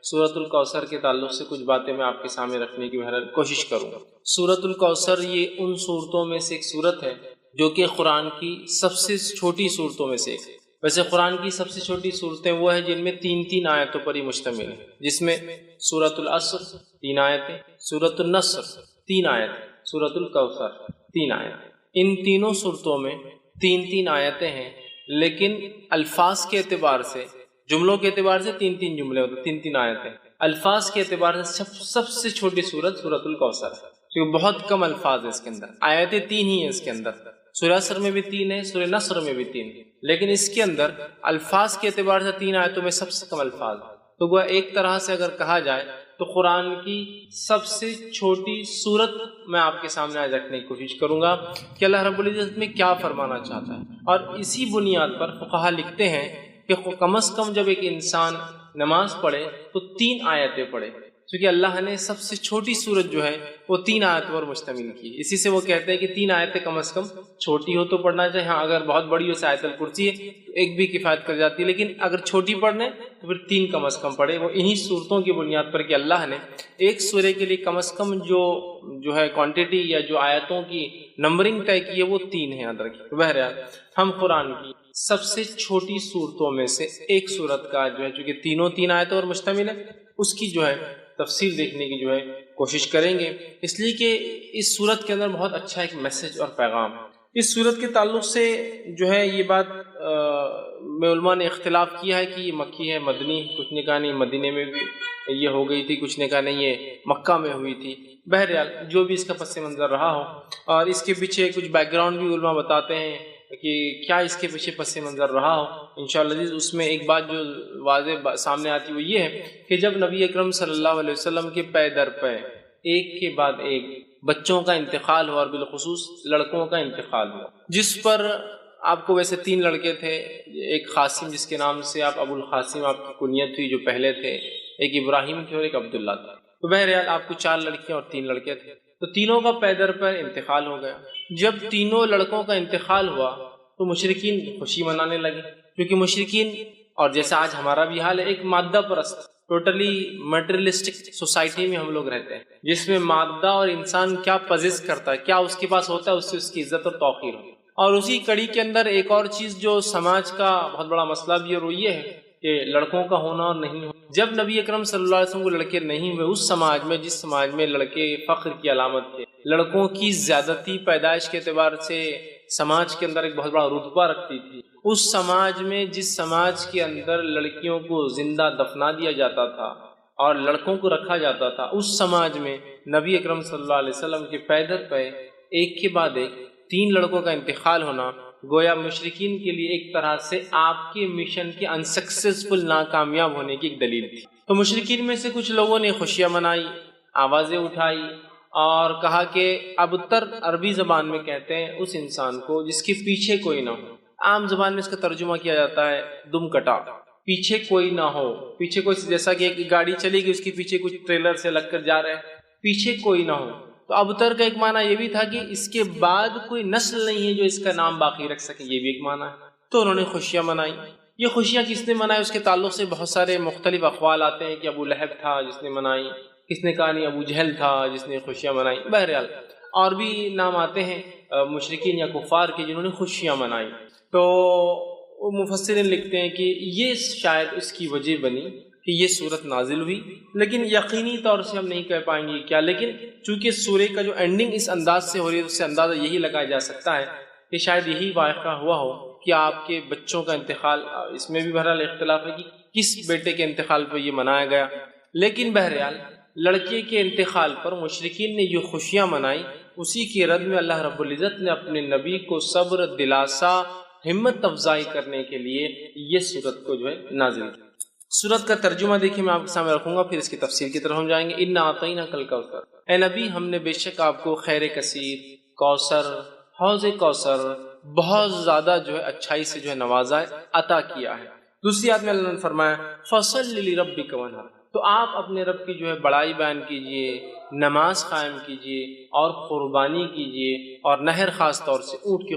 سورۃ الکوثر کے تعلق سے کچھ باتیں میں آپ کے سامنے رکھنے کی بہرحال کوشش کروں گا۔ سورۃ الکوثر یہ ان صورتوں میں سے ایک صورت ہے جو کہ قرآن کی سب سے چھوٹی صورتوں میں سے ایک ہے۔ ویسے قرآن کی سب سے چھوٹی صورتیں وہ ہیں جن میں 3 آیتوں پر ہی مشتمل ہے، جس میں سورۃ العصر 3 آیتیں، سورۃ النصر 3 آیتیں، سورۃ الکوثر 3 آیتیں۔ ان تینوں صورتوں میں 3 آیتیں ہیں، لیکن الفاظ کے اعتبار سے، جملوں کے اعتبار سے 3 جملے ہوتے، 3 آیتیں۔ الفاظ کے اعتبار سے سب سے چھوٹی صورت سورۃ الکوثر ہے، کیونکہ بہت کم الفاظ ہیں اس کے اندر، آیتیں 3 ہی ہیں اس کے اندر۔ سورہ عصر میں بھی 3 ہیں، سورہ نصر میں بھی 3 ہیں، لیکن اس کے اندر الفاظ کے اعتبار سے 3 آیتوں میں سب سے کم الفاظ ہیں۔ تو وہ ایک طرح سے اگر کہا جائے تو قرآن کی سب سے چھوٹی صورت میں آپ کے سامنے آج رکھنے کی کوشش کروں گا کہ اللہ رب العزت میں کیا فرمانا چاہتا ہے۔ اور اسی بنیاد پر فقہا لکھتے ہیں کہ کم از کم جب ایک انسان نماز پڑھے تو 3 آیتیں پڑھے، کیونکہ اللہ نے سب سے چھوٹی صورت جو ہے وہ 3 آیتوں پر مشتمل کی۔ اسی سے وہ کہتے ہیں کہ 3 آیتیں کم از کم چھوٹی ہو تو پڑھنا چاہیے، ہاں اگر بہت بڑی ہو آیت الکرسی ہے تو ایک بھی کفایت کر جاتی ہے، لیکن اگر چھوٹی پڑھنے تو پھر 3 کم از کم پڑھے۔ وہ انہی صورتوں کی بنیاد پر کہ اللہ نے ایک سورے کے لیے کم از کم جو ہے کوانٹٹی یا جو آیتوں کی نمبرنگ طے کی ہے وہ 3 ہے، یاد رکھیے۔ بہرحال ہم قرآن کی سب سے چھوٹی صورتوں میں سے ایک صورت کا جو ہے، چونکہ تینوں 3 آیتوں پر مشتمل ہے، اس کی جو ہے تفصیل دیکھنے کی جو ہے کوشش کریں گے، اس لیے کہ اس صورت کے اندر بہت اچھا ایک میسج اور پیغام ہے۔ اس صورت کے تعلق سے جو ہے یہ بات میں علماء نے اختلاف کیا ہے کہ یہ مکی ہے مدنی، کچھ نے کہا نہیں مدینے میں بھی یہ ہو گئی تھی، کچھ نے کہا نہیں یہ مکہ میں ہوئی تھی۔ بہرحال جو بھی اس کا پس منظر رہا ہو، اور اس کے پیچھے کچھ بیک گراؤنڈ بھی علماء بتاتے ہیں کہ کیا اس کے پیچھے پس منظر رہا ہو، انشاءاللہ اس میں ایک بات جو واضح سامنے آتی وہ یہ ہے کہ جب نبی اکرم صلی اللہ علیہ وسلم کے پے در پے ایک کے بعد ایک بچوں کا انتقال ہوا، اور بالخصوص لڑکوں کا انتقال ہوا، جس پر آپ کو ویسے 3 لڑکے تھے، ایک قاسم جس کے نام سے آپ ابو القاسم آپ کی کنیت تھی جو پہلے تھے، ایک ابراہیم تھے اور ایک عبداللہ تھا۔ تو بہرحال آپ کو 4 لڑکیاں اور 3 لڑکے تھے، تو تینوں کا پے در پے انتقال ہو گیا۔ جب تینوں لڑکوں کا انتقال ہوا تو مشرکین خوشی منانے لگے، کیونکہ مشرکین، اور جیسا آج ہمارا بھی حال ہے، ایک مادہ پرست ٹوٹلی میٹریلسٹک سوسائٹی میں ہم لوگ رہتے ہیں، جس میں مادہ اور انسان کیا پزیس کرتا ہے، کیا اس کے پاس ہوتا ہے، اس سے اس کی عزت اور توقیر ہو۔ اور اسی کڑی کے اندر ایک اور چیز جو سماج کا بہت بڑا مسئلہ بھی ہے، اور وہ یہ ہے کہ لڑکوں کا ہونا اور نہیں ہونا۔ جب نبی اکرم صلی اللہ علیہ وسلم کو لڑکے نہیں ہوئے، اس سماج میں، جس سماج میں لڑکے فخر کی علامت تھے، لڑکوں کی زیادتی پیدائش کے اعتبار سے سماج کے اندر ایک بہت بڑا رتبہ رکھتی تھی، اس سماج میں، جس سماج کے اندر لڑکیوں کو زندہ دفنا دیا جاتا تھا اور لڑکوں کو رکھا جاتا تھا، اس سماج میں نبی اکرم صلی اللہ علیہ وسلم کے پے در پے ایک کے بعد ایک 3 لڑکوں کا انتقال ہونا گویا مشرکین کے لیے ایک طرح سے آپ کے مشن کے انسکسیسفل، ناکامیاب ہونے کی ایک دلیل تھی۔ تو مشرکین میں سے کچھ لوگوں نے خوشیاں منائی، آوازیں اٹھائی، اور کہا کہ ابتر عربی زبان میں کہتے ہیں اس انسان کو جس کے پیچھے کوئی نہ ہو۔ عام زبان میں اس کا ترجمہ کیا جاتا ہے دم کٹا، پیچھے کوئی نہ ہو۔ پیچھے کوئی، جیسا کہ ایک گاڑی چلی گئی، اس کے پیچھے کچھ ٹریلر سے لگ کر جا رہے ہیں، پیچھے کوئی نہ ہو۔ تو ابتر کا ایک معنی یہ بھی تھا کہ اس کے بعد کوئی نسل نہیں ہے جو اس کا نام باقی رکھ سکے، یہ بھی ایک معنی ہے۔ تو انہوں نے خوشیاں منائی۔ یہ خوشیاں کس نے منائی، اس کے تعلق سے بہت سارے مختلف اقوال آتے ہیں کہ ابو لہب تھا جس نے منائی، کس نے کہا نہیں ابو جہل تھا جس نے خوشیاں منائی۔ بہرحال اور بھی نام آتے ہیں مشرکین یا کفار کے جنہوں نے خوشیاں منائی۔ تو مفسرین لکھتے ہیں کہ یہ شاید اس کی وجہ بنی کہ یہ صورت نازل ہوئی، لیکن یقینی طور سے ہم نہیں کہہ پائیں گے کیا، لیکن چونکہ سورے کا جو اینڈنگ اس انداز سے ہو رہی ہے، اس سے اندازہ یہی لگایا جا سکتا ہے کہ شاید یہی واقعہ ہوا ہو کہ آپ کے بچوں کا انتقال، اس میں بھی بہرحال اختلاف ہے کہ کس بیٹے کے انتقال پر یہ منایا گیا، لیکن بہرحال لڑکے کے انتقال پر مشرکین نے جو خوشیاں منائی، اسی کی رد میں اللہ رب العزت نے اپنے نبی کو صبر، دلاسا، ہمت افزائی کرنے کے لیے یہ صورت کو جو ہے نازل کی۔ سورت کا ترجمہ دیکھیں میں آپ کے سامنے رکھوں گا، پھر اس کی تفصیل کی طرف ہم جائیں گے۔ اِنَّا أَعْطَيْنَاكَ الْكَوْثَرَ، اے نبی ہم نے بے شک آپ کو خیر کثیر، کوثر، حوض کوثر، بہت زیادہ جو ہے اچھائی سے جو ہے نوازا ہے، عطا کیا ہے۔ دوسری آیت میں اللہ نے فرمایا فَصَلِّ لِرَبِّكَ وَانْحَرْ، تو آپ اپنے رب کی جو ہے بڑائی بیان کیجئے، نماز قائم کیجئے اور قربانی کیجئے، اور نہر خاص طور سے اونٹ کی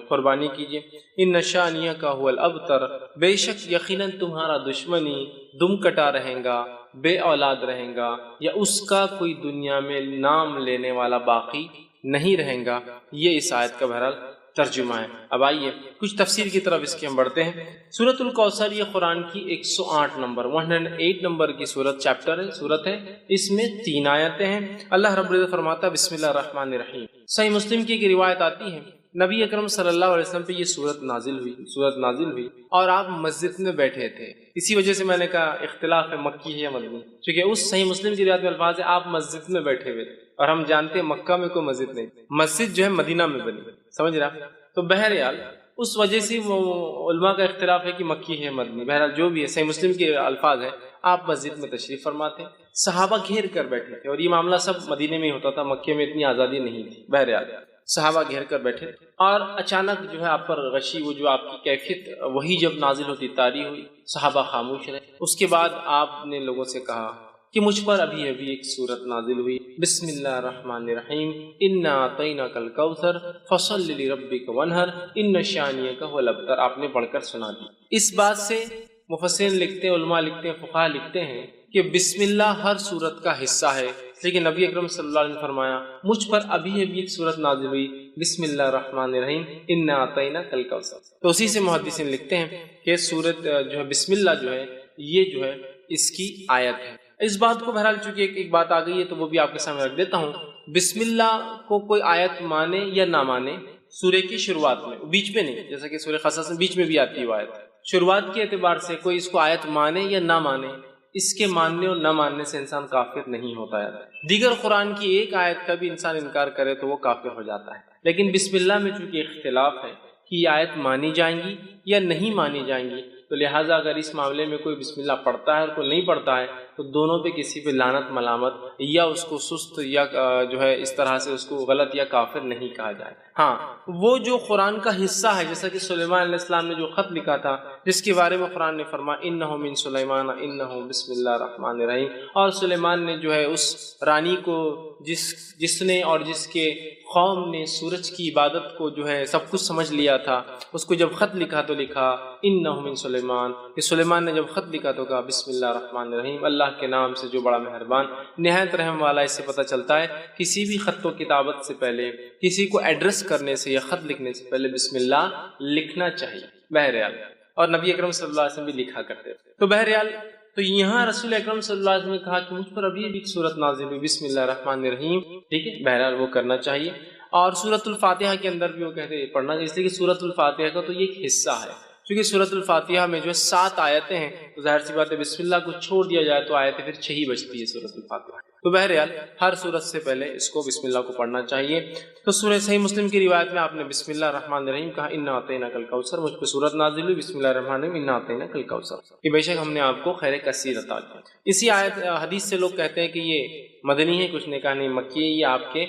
قربانی کیجئے۔ ان شانیہ کا هو الابتر، بے شک یقیناً تمہارا دشمنی دم کٹا رہے گا، بے اولاد رہیں گا یا اس کا کوئی دنیا میں نام لینے والا باقی نہیں رہیں گا۔ یہ اس آیت کا بہرحال ترجمہ ہے۔ اب آئیے کچھ تفسیر کی طرف اس کے ہم بڑھتے ہیں۔ سورۃ الکوثر یہ قرآن کی 108 نمبر کی سورت ہے۔ اس میں 3 آیتیں ہیں۔ اللہ رب العزت فرماتا ہے بسم اللہ الرحمن الرحیم۔ صحیح مسلم کی ایک روایت آتی ہے نبی اکرم صلی اللہ علیہ وسلم پہ یہ سورت نازل ہوئی اور آپ مسجد میں بیٹھے تھے۔ اسی وجہ سے میں نے کہا اختلاف ہے مکی ہے یا مدنی، کیونکہ اس صحیح مسلم کی روایت میں الفاظ ہے آپ مسجد میں بیٹھے ہوئے تھے، اور ہم جانتے ہیں مکہ میں کوئی مسجد نہیں، مسجد جو ہے مدینہ میں بنی، سمجھ رہا؟ تو بہرحال اس وجہ سے علماء کا اختلاف ہے کہ مکی ہے مدنی، بہرحال جو بھی ہے صحیح مسلم کے الفاظ ہیں آپ مسجد میں تشریف فرماتے، صحابہ گھیر کر بیٹھے تھے، اور یہ معاملہ سب مدینے میں ہوتا تھا، مکے میں اتنی آزادی نہیں تھی۔ بہرحال صحابہ گھیر کر بیٹھے اور اچانک جو ہے آپ پر غشی، وہ جو آپ کی کیفیت وہی جب نازل ہوتی طاری ہوئی، صحابہ خاموش رہے۔ اس کے بعد آپ نے لوگوں سے کہا کہ مجھ پر ابھی ایک سورت نازل ہوئی، بسم اللہ الرحمن الرحیم، انا اعطیناک الکوثر فصل لربک وانحر ان شانئک هو الابتر، آپ نے پڑھ کر سنا دی۔ اس بات سے مفسرین لکھتے ہیں، علماء لکھتے ہیں، فقہاء لکھتے ہیں کہ بسم اللہ ہر سورت کا حصہ ہے، لیکن نبی اکرم صلی اللہ علیہ وسلم نے فرمایا مجھ پر ابھی ایک سورت نازل ہوئی، بسم اللہ الرحمن الرحیم انا اعطیناک الکوثر۔ تو اسی سے محدثین لکھتے ہیں کہ سورت جو ہے بسم اللہ جو ہے یہ جو ہے اس کی آیت ہے۔ اس بات کو بہرحال چونکہ ایک بات آ گئی ہے تو وہ بھی آپ کے سامنے رکھ دیتا ہوں۔ بسم اللہ کو کوئی آیت مانے یا نہ مانے، سورے کی شروعات میں، بیچ میں نہیں، جیسا کہ سورہ قصص میں بیچ میں بھی آتی ہے آیت، شروعات کے اعتبار سے کوئی اس کو آیت مانے یا نہ مانے، اس کے ماننے اور نہ ماننے سے انسان کافر نہیں ہوتا ہے۔ دیگر قرآن کی ایک آیت کا بھی انسان انکار کرے تو وہ کافر ہو جاتا ہے، لیکن بسم اللہ میں چونکہ اختلاف ہے کہ یہ آیت مانی جائیں گی یا نہیں مانی جائیں گی، تو لہٰذا اگر اس معاملے میں کوئی بسم اللہ پڑھتا ہے اور کوئی نہیں پڑھتا ہے تو دونوں پہ کسی پہ لعنت ملامت یا اس کو سست یا جو ہے اس طرح سے اس کو غلط یا کافر نہیں کہا جائے۔ ہاں وہ جو قرآن کا حصہ ہے، جیسا کہ سلیمان علیہ السلام نے جو خط لکھا تھا جس کے بارے میں قرآن نے فرمایا انہ من سلیمان انہ بسم اللہ الرحمن الرحیم، اور سلیمان نے جو ہے اس رانی کو جس نے اور جس کے قوم نے سورج کی عبادت کو جو ہے سب کچھ سمجھ لیا تھا، اس کو جب خط لکھا تو لکھا انہ من سلیمان، کہ سلیمان نے جب خط لکھا تو کہا بسم اللہ الرحمن الرحیم، اللہ کے نام سے جو بڑا مہربان نہایت رحم والا۔ اس سے پتہ چلتا ہے کسی بھی خط و کتابت سے پہلے، کسی کو ایڈریس کرنے سے یا خط لکھنے سے پہلے بسم اللہ لکھنا چاہیے بہرحال، اور نبی اکرم صلی اللہ علیہ وسلم بھی لکھا کرتے تھے۔ تو بہرحال تو یہاں رسول اکرم صلی اللہ علیہ وسلم نے کہا کہ مجھ پر ابھی ایک سورت نازل ہوئی بسم اللہ الرحمن الرحیم، ٹھیک ہے، بہرحال وہ کرنا چاہیے۔ اور سورۃ الفاتحہ کے اندر بھی وہ کہتے ہیں پڑھنا چاہیے، اس لیے کہ سورۃ الفاتحہ کا تو یہ ایک حصہ ہے، کیونکہ سورۃ الفاتحہ میں جو ہے 7 آیتیں ہیں، تو ظاہر سی بات ہے بسم اللہ کو چھوڑ دیا جائے تو آیتیں پھر 6 ہی بچتی ہے سورۃ الفاتحہ۔ تو بہرحال ہر سورت سے پہلے اس کو بسم اللہ کو پڑھنا چاہیے۔ تو سورہ صحیح مسلم کی روایت میں آپ نے بسم اللہ الرحمن الرحیم کہا انا اعطیناک الکوثر، مجھ پہ سورت نازل ہوئی بسم اللہ الرحمن الرحیم انا اعطیناک الکوثر، کہ بے شک ہم نے آپ کو خیر کثیر عطا کیا۔ اسی آیت حدیث سے لوگ کہتے ہیں کہ یہ مدنی ہے، کچھ نے کہا نہیں مکی ہے، یہ آپ کے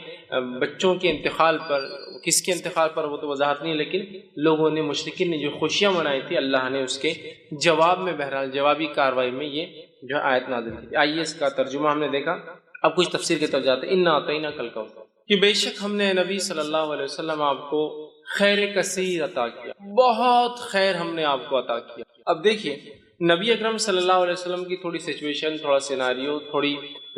بچوں کے انتقال پر، کس کے انتقال پر وہ تو وضاحت نہیں، لیکن لوگوں نے مشرکین نے جو خوشیاں منائی تھی اللہ نے اس کے جواب میں بہرحال جوابی کارروائی میں یہ جو آیت نازل کی۔ آئیے اس کا ترجمہ ہم نے دیکھا، اب کچھ تفسیر کی طرف جاتے ہیں۔ انا اعطیناک الکوثر، کہ بے شک ہم نے نبی صلی اللہ علیہ وسلم آپ کو خیر کثیر عطا کیا، بہت خیر ہم نے آپ کو عطا کیا۔ اب دیکھیے نبی اکرم صلی اللہ علیہ وسلم کی تھوڑی سچویشن، تھوڑا سیناریو، تھوڑی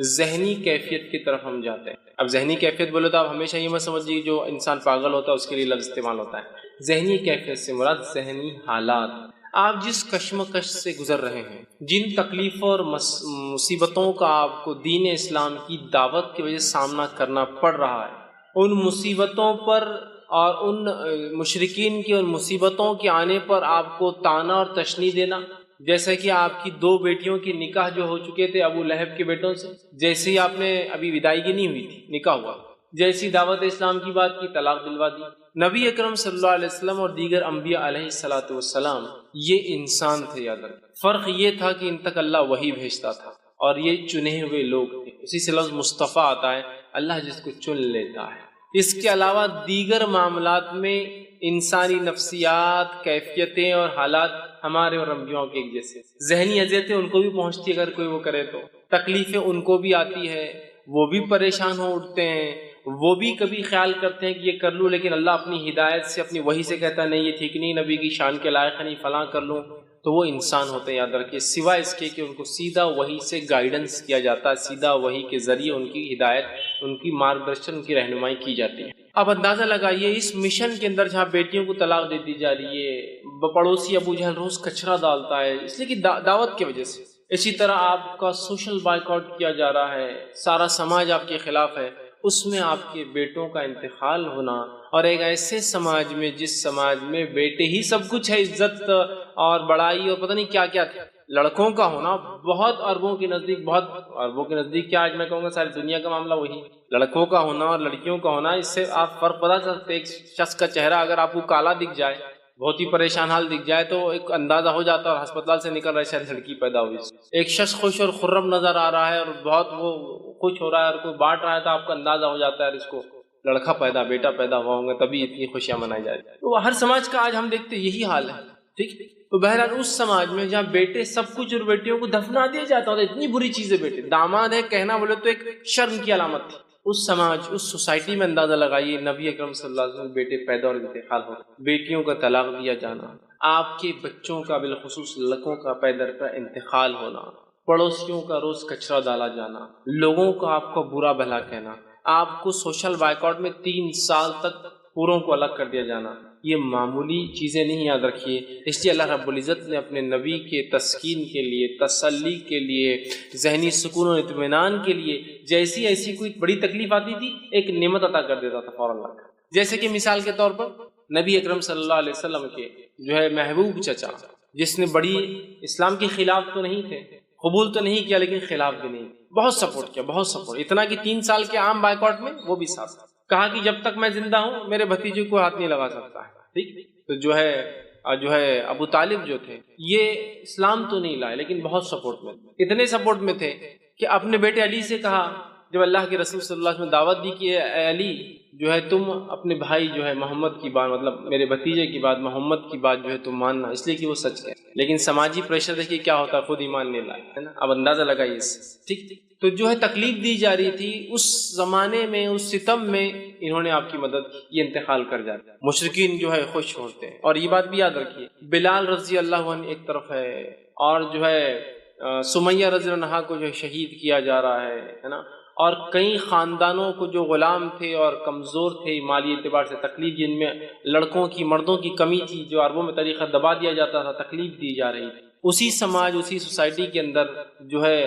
ذہنی کیفیت کی طرف ہم جاتے ہیں۔ اب ذہنی کیفیت بولے تو آپ ہمیشہ یہ مت سمجھیے جو انسان پاگل ہوتا ہے اس کے لیے لفظ استعمال ہوتا ہے، ذہنی کیفیت سے مراد ذہنی حالات، آپ جس کشمکش سے گزر رہے ہیں، جن تکلیفوں اور مصیبتوں کا آپ کو دین اسلام کی دعوت کی وجہ سے سامنا کرنا پڑ رہا ہے، ان مصیبتوں پر اور ان مشرکین کی ان مصیبتوں کے آنے پر آپ کو طعنہ اور تشنیع دینا، جیسے کہ آپ کی 2 بیٹیوں کی نکاح جو ہو چکے تھے ابو لہب کے بیٹوں سے، جیسے آپ نے ابھی ودائیگی نہیں ہوئی تھی، نکاح ہوا، جیسی دعوت اسلام کی بات کی طلاق دلوا دی۔ نبی اکرم صلی اللہ علیہ وسلم اور دیگر انبیاء علیہ الصلوۃ والسلام یہ انسان تھے، یاد رکھیں، فرق یہ تھا کہ ان تک اللہ وحی بھیجتا تھا اور یہ چنے ہوئے لوگ تھے، اسی سے لفظ مصطفیٰ آتا ہے، اللہ جس کو چن لیتا ہے۔ اس کے علاوہ دیگر معاملات میں انسانی نفسیات، کیفیتیں اور حالات ہمارے اور انبیاء کے ایک جیسے، ذہنی اذیتیں ان کو بھی پہنچتی ہے اگر کوئی وہ کرے تو، تکلیفیں ان کو بھی آتی ہے، وہ بھی پریشان ہو اٹھتے ہیں، وہ بھی کبھی خیال کرتے ہیں کہ یہ کر لوں، لیکن اللہ اپنی ہدایت سے، اپنی وحی سے کہتا ہے نہیں یہ ٹھیک نہیں، نبی کی شان کے لائق نہیں، فلاں کر لوں، تو وہ انسان ہوتے ہیں، یاد رکھیے، سوائے اس کے کہ ان کو سیدھا وحی سے گائیڈنس کیا جاتا ہے، سیدھا وحی کے ذریعے ان کی ہدایت، ان کی مارگدرشن، ان کی رہنمائی کی جاتی ہے۔ اب اندازہ لگائیے اس مشن کے اندر جہاں بیٹیوں کو طلاق دے دی جا رہی ہے، پڑوسی ابو جہل روز کچرا ڈالتا ہے اس لیے کہ دعوت کی وجہ سے، اسی طرح آپ کا سوشل بائیکاٹ کیا جا رہا ہے، سارا سماج آپ کے خلاف ہے، اس میں آپ کے بیٹوں کا انتقال ہونا، اور ایک ایسے سماج میں جس سماج میں بیٹے ہی سب کچھ ہے، عزت اور بڑائی اور پتہ نہیں کیا کیا تھا، لڑکوں کا ہونا بہت اربوں کے نزدیک، بہت اربوں کے نزدیک کیا، آج میں کہوں گا ساری دنیا کا معاملہ وہی، لڑکوں کا ہونا اور لڑکیوں کا ہونا، اس سے آپ فرق پتا چل سکتے۔ ایک شخص کا چہرہ اگر آپ کو کالا دکھ جائے، بہت ہی پریشان حال دکھ جائے، تو ایک اندازہ ہو جاتا ہے اور ہسپتال سے نکل رہا ہے شاید لڑکی پیدا ہوئی۔ ایک شخص خوش اور خرم نظر آ رہا ہے اور بہت وہ خوش ہو رہا ہے اور کوئی بانٹ رہا ہے، تو آپ کا اندازہ ہو جاتا ہے اس کو لڑکا پیدا، بیٹا پیدا ہوا ہوں گے، تبھی اتنی خوشیاں منائی جا رہی ہیں۔ تو ہر سماج کا آج ہم دیکھتے یہی حال ہے، ٹھیک۔ تو بہرحال اس سماج میں جہاں بیٹے سب کچھ اور بیٹیوں کو دفنا دیا جاتا ہے، اتنی بری چیزیں، بیٹے داماد ہے کہنا بولے تو ایک شرم کی علامت تھی۔ اس سماج، اس سوسائٹی میں اندازہ لگائیے، نبی اکرم صلی اللہ علیہ وسلم بیٹے پیدا اور انتقال ہو، بیٹیوں کا طلاق دیا جانا، آپ کے بچوں کا بالخصوص لڑکوں کا پیدر کا انتقال ہونا، پڑوسیوں کا روز کچرا ڈالا جانا، لوگوں کا آپ کو برا بھلا کہنا، آپ کو سوشل بائیکاٹ میں 3 سال تک پوروں کو الگ کر دیا جانا، یہ معمولی چیزیں نہیں، یاد رکھیے۔ اس لیے اللہ رب العزت نے اپنے نبی کے تسکین کے لیے، تسلی کے لیے، ذہنی سکون و اطمینان کے لیے جیسی ایسی کوئی بڑی تکلیف آتی تھی، ایک نعمت عطا کر دیتا تھا فوراً اللہ۔ جیسے کہ مثال کے طور پر نبی اکرم صلی اللہ علیہ وسلم کے جو ہے محبوب چچا، جس نے بڑی اسلام کے خلاف تو نہیں تھے، قبول تو نہیں کیا لیکن خلاف بھی نہیں، بہت سپورٹ کیا، بہت سپورٹ، اتنا کہ 3 سال کے عام بائیکاٹ میں وہ بھی ساتھ کہا کہ جب تک میں زندہ ہوں میرے بھتیجے کو ہاتھ نہیں لگا سکتا ہے، ٹھیک۔ تو جو ہے ابو طالب جو تھے، یہ اسلام تو نہیں لائے لیکن بہت سپورٹ میں، اتنے سپورٹ میں تھے کہ اپنے بیٹے علی سے کہا، جب اللہ کے رسول صلی اللہ علیہ وسلم نے دعوت دی کہ اے علی جو ہے تم اپنے بھائی جو ہے محمد کی بات، مطلب میرے بھتیجے کی بات، محمد کی بات جو ہے تم ماننا، اس لیے کہ وہ سچ ہے، لیکن سماجی پریشر دیکھیے کیا ہوتا ہے، خود ایمان نہیں لائے، ہے نا۔ اب اندازہ لگائیے اس سے، ٹھیک۔ تو جو ہے تکلیف دی جا رہی تھی اس زمانے میں، اس ستم میں، انہوں نے آپ کی مدد کی، یہ انتقال کر جاتے ہیں، مشرکین جو ہے خوش ہوتے ہیں۔ اور یہ بات بھی یاد رکھیے، بلال رضی اللہ عنہ ایک طرف ہے، اور جو ہے سمیہ رضی اللہ عنہا کو جو شہید کیا جا رہا ہے نا، اور کئی خاندانوں کو جو غلام تھے اور کمزور تھے مالی اعتبار سے، تکلیف جن میں لڑکوں کی، مردوں کی کمی تھی، جو عربوں میں طریقہ دبا دیا جاتا تھا، تکلیف دی جا رہی تھی، اسی سماج، اسی سوسائٹی کے اندر جو ہے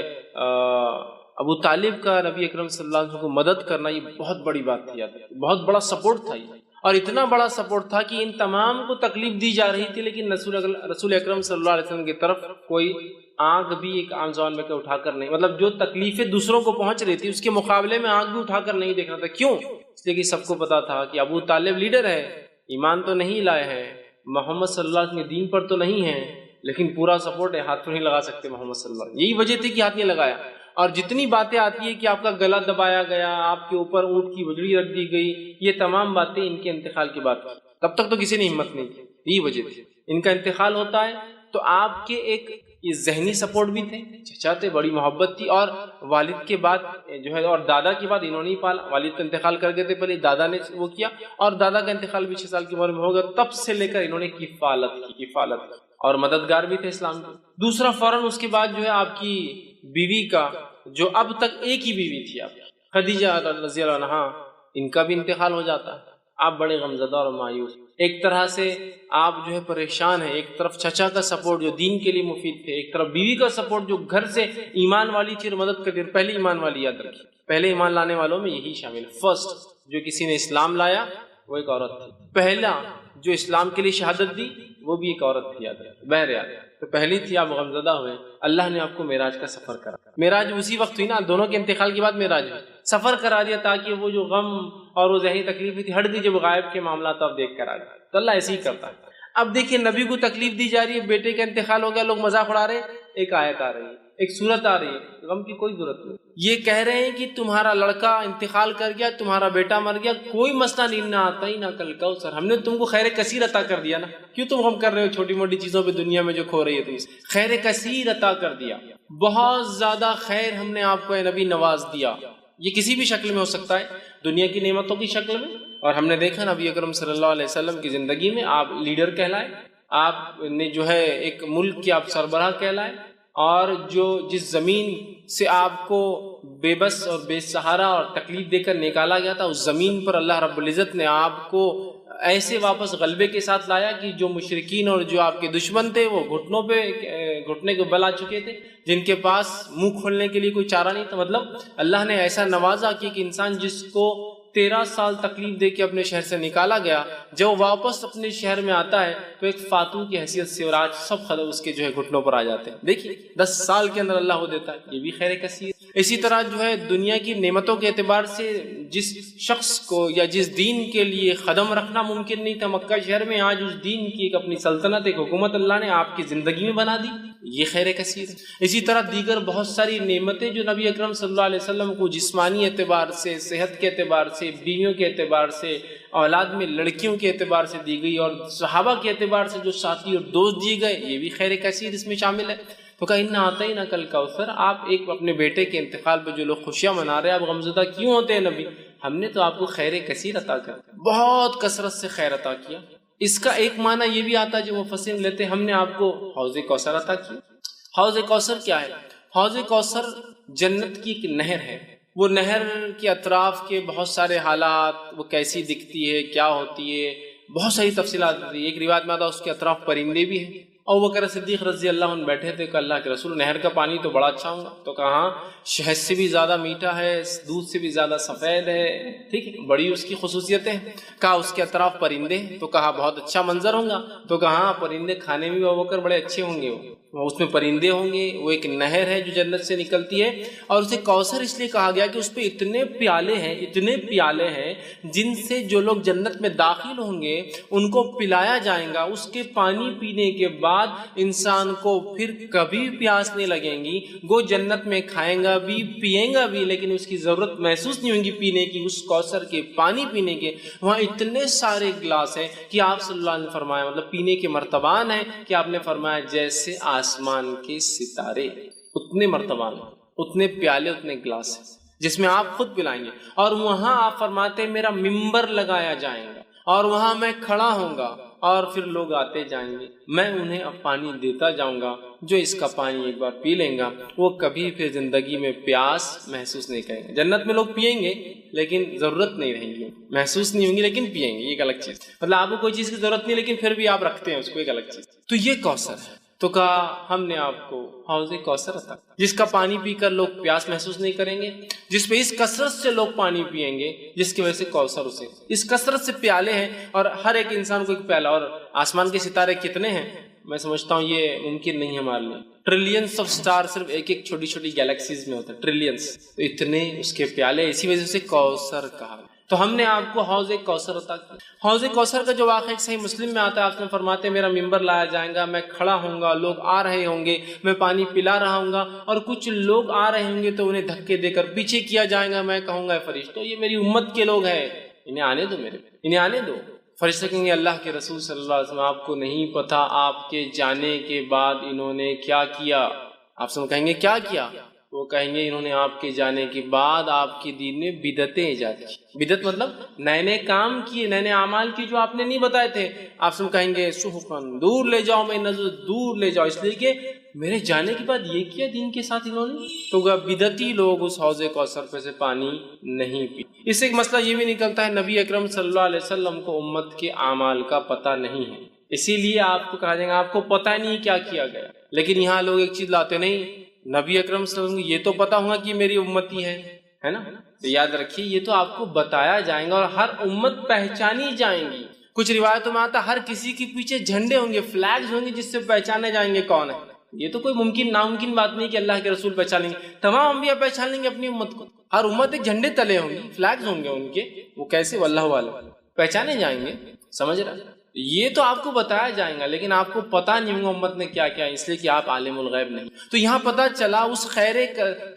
ابو طالب کا نبی اکرم صلی اللہ علیہ وسلم کو مدد کرنا، یہ بہت بڑی بات تھی، بہت بڑا سپورٹ تھا یہ، اور اتنا بڑا سپورٹ تھا کہ ان تمام کو تکلیف دی جا رہی تھی، لیکن رسول اکرم صلی اللہ علیہ وسلم کی طرف کوئی آنکھ بھی، ایک عام زبان میں اٹھا کر نہیں، مطلب جو تکلیفیں دوسروں کو پہنچ رہی تھی اس کے مقابلے میں آنکھ بھی اٹھا کر نہیں دیکھ رہا تھا۔ کیوں؟ اس لیے کہ سب کو پتا تھا کہ ابو طالب لیڈر ہے، ایمان تو نہیں لائے ہیں، محمد صلی اللہ علیہ وسلم کے دین پر تو نہیں ہے، لیکن پورا سپورٹ ہے، ہاتھ تو نہیں لگا سکتے محمد صلی اللہ علیہ وسلم، یہی وجہ تھی کہ ہاتھ نہیں لگایا۔ اور جتنی باتیں آتی ہیں کہ آپ کا گلا دبایا گیا، آپ کے اوپر اونٹ کی وجڑی رکھ دی گئی، یہ تمام باتیں ان کے انتقال کی بات کی، تب تک تو کسی نے ہمت نہیں کی، یہی وجہ تھی۔ ان کا انتقال ہوتا ہے تو آپ کے ایک یہ ذہنی سپورٹ بھی تھے، چچا تھے، بڑی محبت تھی، اور والد کے بعد جو ہے، اور دادا کے بعد انہوں نے ہی پالا، والد تو انتقال کر گئے تھے، پہلے دادا نے وہ کیا، اور دادا کا انتقال بھی 6 سال کی عمر میں ہوگا، تب سے لے کر انہوں نے کفالت کی، اور مددگار بھی تھے اسلام کے۔ دوسرا فوراً اس کے بعد جو ہے آپ کی بیوی کا، جو اب تک ایک ہی بیوی تھی آپ کی، خدیجہ رضی اللہ عنہا، ان کا بھی انتقال ہو جاتا ہے۔ آپ بڑے غمزدہ اور مایوس، ایک طرح سے آپ جو ہے پریشان ہیں، ایک طرف چچا کا سپورٹ جو دین کے لیے مفید تھے، ایک طرف بیوی کا سپورٹ جو گھر سے ایمان والی تھی اور مدد کرتی، پہلی ایمان والی، یاد رکھیے پہلے ایمان لانے والوں میں یہی شامل، فرسٹ جو کسی نے اسلام لایا وہ ایک عورت تھی، پہلا جو اسلام کے لیے شہادت دی وہ بھی ایک عورت تھی، یاد رکھیے، بہرحال تو پہلی تھی، آپ غمزدہ ہوئے، اللہ نے آپ کو معراج کا سفر کرا، معراج اسی وقت ہوئی نا، دونوں کے انتقال کے بعد معراج ہوئی، سفر کرا دیا تاکہ وہ جو غم اور وہ ذہنی تکلیف تھی ہٹ دی، جب غائب کے معاملات آپ دیکھ کر آ گئے، تو اللہ ایسے ہی کرتا ہے۔ اب دیکھیں نبی کو تکلیف دی جا رہی ہے، بیٹے کا انتقال ہو گیا، لوگ مذاق اڑا رہے ہیں، ایک آیت آ رہی ہے، ایک سورت آ رہی ہے، غم کی کوئی ضرورت نہیں، یہ کہہ رہے ہیں کہ تمہارا لڑکا انتقال کر گیا، تمہارا بیٹا مر گیا، کوئی مسئلہ نہیں، نہ آتا ہی نہ کل کوثر، ہم نے تم کو خیر کثیر عطا کر دیا نا، کیوں تم غم کر رہے ہو چھوٹی موٹی چیزوں پہ دنیا میں جو کھو رہی ہے تم، خیر کثیر عطا کر دیا، بہت زیادہ خیر ہم نے آپ کو اے نبی نواز دیا، یہ کسی بھی شکل میں ہو سکتا ہے، دنیا کی نعمتوں کی شکل میں، اور ہم نے دیکھا نبی اکرم صلی اللہ علیہ وسلم کی زندگی میں آپ لیڈر کہلائے، آپ نے جو ہے ایک ملک کے آپ سربراہ کہلائے، اور جس زمین سے آپ کو بے بس اور بے سہارا اور تکلیف دے کر نکالا گیا تھا، اس زمین پر اللہ رب العزت نے آپ کو ایسے واپس غلبے کے ساتھ لایا کہ جو مشرکین اور جو آپ کے دشمن تھے وہ گھٹنے کے بل آ چکے تھے، جن کے پاس منہ کھولنے کے لیے کوئی چارہ نہیں تھا۔ مطلب اللہ نے ایسا نوازا کہ انسان جس کو 13 سال تکلیف دے کے اپنے شہر سے نکالا گیا، جب واپس اپنے شہر میں آتا ہے تو ایک فاتح کی حیثیت سے، اور آج سب خطر اس کے جو ہے گھٹنوں پر آ جاتے ہیں۔ دیکھیے 10 سال کے اندر اللہ وہ دیتا ہے، یہ بھی خیر کثیر۔ اسی طرح جو ہے دنیا کی نعمتوں کے اعتبار سے جس شخص کو یا جس دین کے لیے قدم رکھنا ممکن نہیں تھا مکہ شہر میں، آج اس دین کی ایک اپنی سلطنت، ایک حکومت اللہ نے آپ کی زندگی میں بنا دی، یہ خیر کثیر ہے۔ اسی طرح دیگر بہت ساری نعمتیں جو نبی اکرم صلی اللہ علیہ وسلم کو جسمانی اعتبار سے، صحت کے اعتبار سے، بیویوں کے اعتبار سے، اولاد میں لڑکیوں کے اعتبار سے دی گئی، اور صحابہ کے اعتبار سے جو ساتھی اور دوست دیے گئے، یہ بھی خیر کثیر اس میں شامل ہے۔ تو کہا اِنَّا أَعْطَيْنَاكَ الْكَوْثَرَ، آپ ایک اپنے بیٹے کے انتقال پہ جو لوگ خوشیاں منا رہے ہیں، آپ غمزدہ کیوں ہوتے ہیں نبی؟ ہم نے تو آپ کو خیر کثیر عطا کر، بہت کثرت سے خیر عطا کیا۔ اس کا ایک معنی یہ بھی آتا ہے جو مفسرین لیتے ہیں، ہم نے آپ کو حوض کوثر عطا کیا۔ حوض کوثر کیا ہے؟ حوض کوثر جنت کی ایک نہر ہے۔ وہ نہر کے اطراف کے بہت سارے حالات، وہ کیسی دکھتی ہے، کیا ہوتی ہے، بہت ساری تفصیلات ہوتی ہے۔ ایک روایت میں آتا ہے اس کے اطراف پرندے بھی ہیں۔ ابوبکر صدیق رضی اللہ عنہ بیٹھے تھے کہ اللہ کے رسول، نہر کا پانی تو بڑا اچھا ہوگا، تو کہا شہد سے بھی زیادہ میٹھا ہے، دودھ سے بھی زیادہ سفید ہے، ٹھیک ہے، بڑی اس کی خصوصیتیں ہیں۔ کہا اس کے اطراف پرندے، تو کہا بہت اچھا منظر ہوگا، تو کہا پرندے کھانے میں بھی ابوبکر بڑے اچھے ہوں گے، وہ اس میں پرندے ہوں گے، وہ ایک نہر ہے جو جنت سے نکلتی ہے، اور اسے کوثر اس لیے کہا گیا کہ اس پہ اتنے پیالے ہیں جن سے جو لوگ جنت میں داخل ہوں گے ان کو پلایا جائے گا۔ اس کے پانی پینے کے بعد انسان کو پھر کبھی پیاس نہیں لگیں گی، وہ جنت میں کھائیں گا بھی پیئیں گا بھی، لیکن اس کی ضرورت محسوس نہیں ہوگی پینے کی، اس کوثر کے پانی پینے کے۔ وہاں اتنے سارے گلاس ہیں کہ آپ صلی اللہ علیہ وسلم نے فرمایا، مطلب پینے کے مرتبان ہیں کہ آپ نے فرمایا جیسے آسمان کے ستارے، اتنے مرتبان ہیں، اتنے پیالے، اتنے گلاس ہیں جس میں آپ خود پلائیں گے۔ اور وہاں آپ فرماتے ہیں میرا ممبر لگایا جائے گا، اور وہاں میں کھڑا ہوں گا، اور پھر لوگ آتے جائیں گے، میں انہیں اب پانی دیتا جاؤں گا، جو اس کا پانی ایک بار پی لیں گا وہ کبھی پھر زندگی میں پیاس محسوس نہیں کریں گے۔ جنت میں لوگ پئیں گے لیکن ضرورت نہیں رہیں گی، محسوس نہیں ہوں گی لیکن پئیں گے، یہ ایک الگ چیز۔ مطلب آپ کو کوئی چیز کی ضرورت نہیں لیکن پھر بھی آپ رکھتے ہیں اس کو، ایک الگ چیز۔ تو یہ کوثر ہے۔ تو کہا ہم نے آپ کو حوض کوثر عطا، جس کا پانی پی کر لوگ پیاس محسوس نہیں کریں گے، جس پہ اس کثرت سے لوگ پانی پئیں گے، جس کی وجہ سے کوثر اسے، اس کثرت سے پیالے ہیں، اور ہر ایک انسان کو ایک پیالہ۔ اور آسمان کے ستارے کتنے ہیں؟ میں سمجھتا ہوں یہ ممکن نہیں ہے ہمارے لیے۔ ٹریلینس آف سٹار صرف ایک ایک چھوٹی چھوٹی گیلیکسیز میں ہوتے ہیں، ٹریلینس، تو اتنے اس کے پیالے، اسی وجہ سے کوثر کہا۔ تو ہم نے آپ کو حوض کوثر عطا کیا۔ حوض کوثر کا جو واقعہ صحیح مسلم میں آتا ہے، آپ نے فرماتے ہیں میرا ممبر لایا جائے گا، میں کھڑا ہوں گا، لوگ آ رہے ہوں گے، میں پانی پلا رہا ہوں گا، اور کچھ لوگ آ رہے ہوں گے تو انہیں دھکے دے کر پیچھے کیا جائے گا، میں کہوں گا فرشتوں یہ میری امت کے لوگ ہیں، انہیں آنے دو، انہیں آنے دو۔ فرشتے کہیں گے اللہ کے رسول صلی اللہ علیہ وسلم آپ کو نہیں پتہ آپ کے جانے کے بعد انہوں نے کیا کیا؟ آپ سے کہیں گے کیا کیا؟ وہ کہیں گے انہوں نے آپ کے جانے کے بعد آپ کے دین میں بدعتیں ایجاد کی۔ بدعت مطلب نئے نئے کام کیے، نئے نئے اعمال کیے جو آپ نے نہیں بتائے تھے۔ آپ سے کہیں گے سحقاً، دور لے جاؤ، میں نظر دور لے جاؤ، اس لیے کہ میرے جانے کے بعد یہ کیا دین کے ساتھ انہوں نے۔ تو بدعتی لوگ اس حوض کوثر پہ سے پانی نہیں پی۔ اس سے ایک مسئلہ یہ بھی نکلتا ہے نبی اکرم صلی اللہ علیہ وسلم کو امت کے اعمال کا پتہ نہیں ہے، اسی لیے آپ کو کہا جائے گا آپ کو پتہ نہیں کیا کیا گیا۔ لیکن یہاں لوگ ایک چیز لاتے نہیں، نبی اکرم صلی اللہ علیہ وسلم یہ تو پتہ ہوگا کہ میری امتی ہے نا، تو یاد رکھیے یہ تو آپ کو بتایا جائے گا، اور ہر امت پہچانی جائیں گی۔ کچھ روایتوں میں آتا ہر کسی کے پیچھے جھنڈے ہوں گے، فلیگز ہوں گے جس سے پہچانے جائیں گے کون ہے۔ یہ تو کوئی ناممکن بات نہیں کہ اللہ کے رسول پہچان لیں گے، تمام انبیاء پہچان لیں گے اپنی امت کو۔ ہر امت ایک جھنڈے تلے ہوں گی، فلیگز ہوں گے ان کے، وہ کیسے واللہ عالم پہچانے جائیں گے، سمجھ رہا؟ یہ تو آپ کو بتایا جائے گا لیکن آپ کو پتہ نہیں ہوگا امت نے کیا کیا، اس لیے کہ آپ عالم الغیب نہیں۔ تو یہاں پتہ چلا اس خیر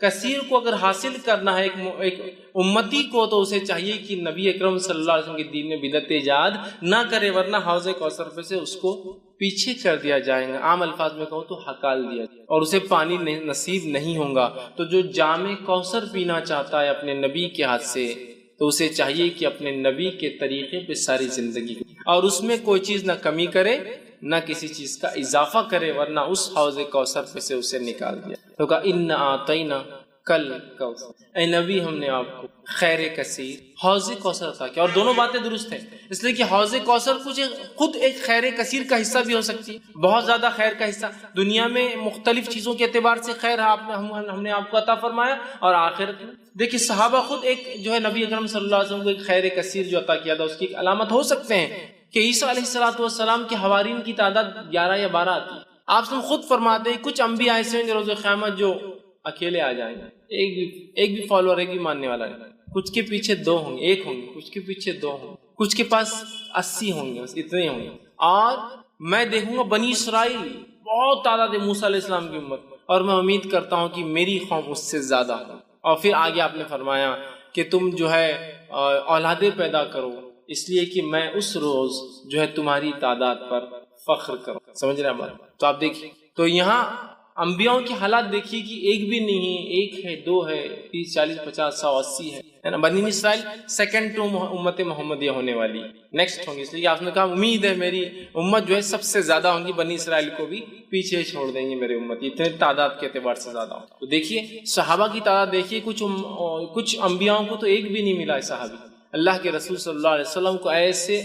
کثیر کو اگر حاصل کرنا ہے ایک امتی کو، تو اسے چاہیے کہ نبی اکرم صلی اللہ علیہ وسلم کے دین میں بدعت ایجاد نہ کرے، ورنہ حوض کوثر پہ سے اس کو پیچھے کر دیا جائے گا، عام الفاظ میں کہوں تو ہکال دیا جائے اور اسے پانی نصیب نہیں ہوگا۔ تو جو جام کوثر پینا چاہتا ہے اپنے نبی کے ہاتھ سے، تو اسے چاہیے کہ اپنے نبی کے طریقے پہ ساری زندگی، اور اس میں کوئی چیز نہ کمی کرے نہ کسی چیز کا اضافہ کرے، ورنہ اس حوض کوثر پہ سے اسے نکال دیا۔ تو کہا اِنَّا أَعْطَيْنَا کل کوثر، اے نبی ہم نے آپ کو خیر کثیر حوض کوثر عطا کیا۔ اور دونوں باتیں درست ہیں، اس لیے کہ حوض کوثر خود ایک خیر کثیر کا حصہ بھی ہو سکتی ہے، بہت زیادہ خیر کا حصہ۔ دنیا میں مختلف چیزوں کے اعتبار سے خیر ہم نے آپ کو عطا فرمایا، اور آخرت میں دیکھیے صحابہ خود ایک جو ہے نبی اکرم صلی اللہ علیہ وسلم کو ایک خیر کثیر جو عطا کیا تھا، اس کی ایک علامت ہو سکتے ہیں کہ عیسیٰ علیہ السلام کے حوارین کی تعداد 11 یا 12 آتی ہے۔ آپ سے خود فرماتے ہیں کچھ انبیاء ایسے ہیں جو روز قیامت جو اکیلے آ جائیں گے، ایک بھی فالوور، ایک بھی ماننے والا نہیں، کچھ کے پیچھے 2 ہوں گے، 1 ہوں گے، کچھ کے پیچھے 2 ہوں گے، کچھ کے پاس 80 ہوں گے، بس اتنے ہوں گے۔ اور میں دیکھوں گا بنی اسرائیل بہت تعداد ہے موسیٰ علیہ السلام کی امت، اور میں امید کرتا ہوں کہ میری قوم اس سے زیادہ ہو۔ اور پھر آگے آپ نے فرمایا کہ تم جو ہے اولادیں پیدا کرو، اس لیے کہ میں اس روز جو ہے تمہاری تعداد پر فخر کروں۔ سمجھ رہے ہیں بات؟ تو آپ دیکھیں، تو یہاں انبیاء کی حالات دیکھیے کہ ایک بھی نہیں، 1 ہے، 2 ہے، 30 40 50 100 80 ہے نا۔ بنی اسرائیل سیکنڈ ٹو امت محمدیہ ہونے والی، نیکسٹ ہوں گی، اس لیے آپ نے کہا امید ہے میری امت جو ہے سب سے زیادہ ہوں گی، بنی اسرائیل کو بھی پیچھے چھوڑ دیں گے میرے امت، اتنے تعداد کے اعتبار سے زیادہ ہوں۔ تو دیکھیے صحابہ کی تعداد دیکھیے، کچھ انبیاء کو تو ایک بھی نہیں ملا ہے صحابی۔ اللہ کے رسول صلی اللہ علیہ وسلم کو ایسے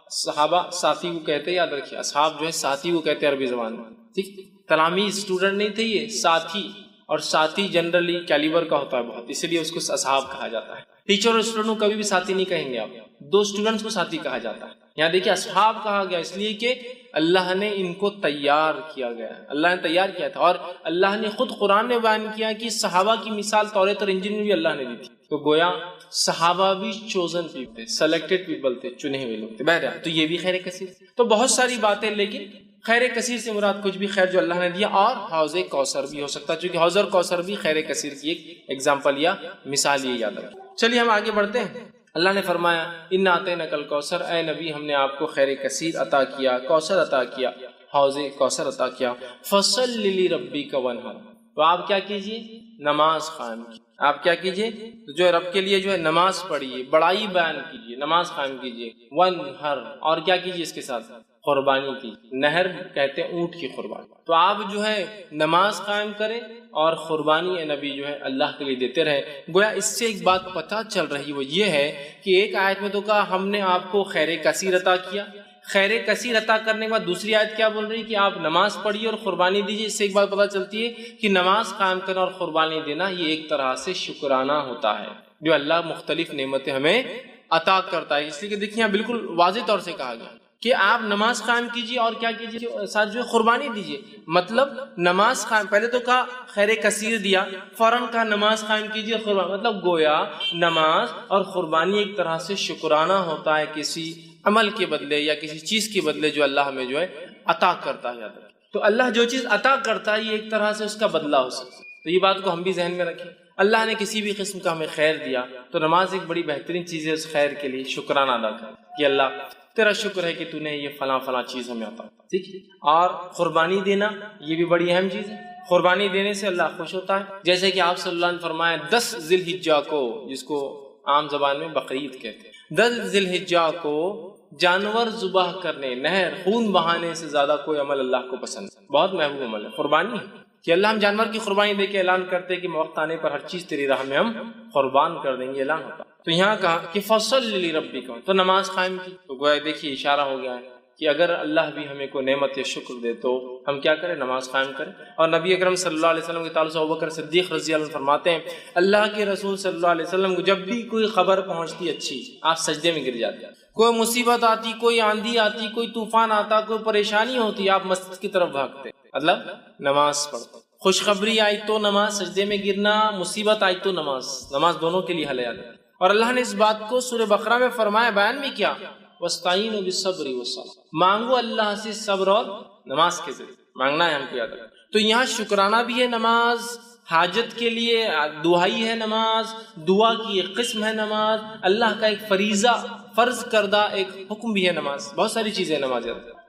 صحابہ ساتھی کو کہتے ہیں، یاد رکھیے اصحاب جو ہے ساتھی کو کہتے ہیں عربی زبان میں، ٹھیک؟ تلاميذ اسٹوڈنٹ نہیں تھے، یہ ساتھی، اور ساتھی جنرلی کیلیبر کا ہوتا ہے بہت، اسی لیے اس کو اصحاب کہا جاتا ہے۔ ٹیچر اور اسٹوڈنٹ کو کبھی بھی ساتھی نہیں کہیں گے آپ، 2 اسٹوڈنٹس کو ساتھی کہا جاتا ہے۔ یہاں دیکھیے اصحاب کہا گیا اس لیے کہ اللہ نے ان کو تیار کیا گیا ہے، اللہ نے تیار کیا تھا، اور اللہ نے خود قرآن میں بیان کیا کہ صحابہ کی مثال توریت اور انجیل میں بھی اللہ نے دی تھی۔ تو گویا صحابہ بھی چوزن پیپل تھے، سلیکٹڈ پیپل تھے، چنے ہوئے لوگ تھے۔ بہرحال تو یہ بھی خیر کثیر، تو بہت ساری باتیں، لیکن خیر کثیر سے مراد کچھ بھی خیر جو اللہ نے دیا، اور حوض کوثر بھی ہو سکتا ہے، چونکہ حوض اور کوثر بھی خیر کثیر کی ایک ایگزامپل یا مثال یہ یاد رکھیں۔ چلیے ہم آگے بڑھتے ہیں۔ اللہ نے فرمایا اِنَّا أَعْطَيْنَاكَ الْكَوْثَرَ، اے نبی ہم نے آپ کو خیر کثیر عطا کیا، کوثر عطا کیا، حوض کوثر عطا کیا۔ فَصَلِّ لِرَبِّكَ وَانْحَرْ، تو آپ کیا کیجئے؟ نماز قائم کیجئے۔ آپ کیا کیجئے؟ تو جو رب کے لیے جو ہے نماز پڑھیے، بڑائی بیان کیجئے، نماز قائم کیجئے۔ وَانْحَرْ، اور کیا کیجئے اس کے ساتھ؟ قربانی کی۔ نہر کہتے ہیں اونٹ کی قربانی۔ تو آپ جو ہے نماز قائم کریں اور قربانی نبی جو ہے اللہ کے لیے دیتے رہے۔ گویا اس سے ایک بات پتہ چل رہی، وہ یہ ہے کہ ایک آیت میں تو کہا ہم نے آپ کو خیر کثیر عطا کیا، خیر کثیر عطا کرنے کے بعد دوسری آیت کیا بول رہی کہ آپ نماز پڑھیے اور قربانی دیجیے۔ اس سے ایک بات پتہ چلتی ہے کہ نماز قائم کرنا اور قربانی دینا یہ ایک طرح سے شکرانہ ہوتا ہے جو اللہ مختلف نعمتیں ہمیں عطا کرتا ہے۔ اس لیے کہ دیکھیے یہاں بالکل واضح طور سے کہا گیا کہ آپ نماز قائم کیجیے اور کیا کیجیے؟ ساتھ جو ہے قربانی دیجیے۔ مطلب نماز قائم، پہلے تو کہا خیر کثیر دیا، فوراً کہا نماز قائم کیجیے اور قربانی، مطلب گویا نماز اور قربانی ایک طرح سے شکرانہ ہوتا ہے کسی عمل کے بدلے یا کسی چیز کے بدلے جو اللہ ہمیں جو ہے عطا کرتا ہے۔ یاد رکھیں، تو اللہ جو چیز عطا کرتا ہے یہ ایک طرح سے اس کا بدلہ ہو سکتا ہے۔ تو یہ بات کو ہم بھی ذہن میں رکھیں، اللہ نے کسی بھی قسم کا ہمیں خیر دیا تو نماز ایک بڑی بہترین چیز ہے اس خیر کے لیے شکرانہ ادا کر کہ اللہ تیرا شکر ہے کہ تو نے یہ فلاں چیز ہمیں عطا، ٹھیک ہے۔ اور قربانی دینا یہ بھی بڑی اہم چیز ہے، قربانی دینے سے اللہ خوش ہوتا ہے، جیسے کہ آپ صلی اللہ نے فرمایا 10 ذی الحجہ کو، جس کو عام زبان میں بقرعید کہتے ہیں، 10 ذی الحجہ کو جانور ذبح کرنے، نہر خون بہانے سے زیادہ کوئی عمل اللہ کو پسند ہے، بہت محبوب عمل ہے قربانی ہے کہ اللہ ہم جانور کی قربانی دے کے اعلان کرتے ہیں کہ وقت آنے پر ہر چیز تیری راہ میں ہم قربان کر دیں گے، اعلان ہوتا۔ تو یہاں کہا کہ فَصَلِّ لِرَبِّكَ، تو نماز قائم کی۔ تو گویا دیکھیے اشارہ ہو گیا ہے کہ اگر اللہ بھی ہمیں کوئی نعمت یا شکر دے تو ہم کیا کریں؟ نماز قائم کریں۔ اور نبی اکرم صلی اللہ علیہ وسلم کے تعلق سے ابوبکر صدیق رضی اللہ عنہ فرماتے ہیں اللہ کے رسول صلی اللہ علیہ وسلم کو جب بھی کوئی خبر پہنچتی اچھی، آپ سجدے میں گر جاتے، کوئی مصیبت آتی، کوئی آندھی آتی، کوئی طوفان آتا، کوئی پریشانی ہوتی، آپ مسجد کی طرف بھاگتے، مطلب نماز پڑھتے۔ خوشخبری آئی تو نماز، سجدے میں گرنا، مصیبت آئی تو نماز دونوں کے لیے حل ہے۔ اور اللہ نے اس بات کو سورہ بقرہ میں فرمایا، بیان میں کیا، وَاسْتَعِينُوا بِالصَّبْرِ وَالصَّلَاةِ، مانگو اللہ سے صبر اور نماز کے ذریعے مانگنا ہے ہم کو، یاد رکھیں۔ تو یہاں شکرانہ بھی ہے نماز، حاجت کے لیے دعائی ہے نماز، دعا کی ایک قسم ہے نماز، اللہ کا ایک فریضہ فرض کردہ ایک حکم بھی ہے نماز، بہت ساری چیزیں نماز۔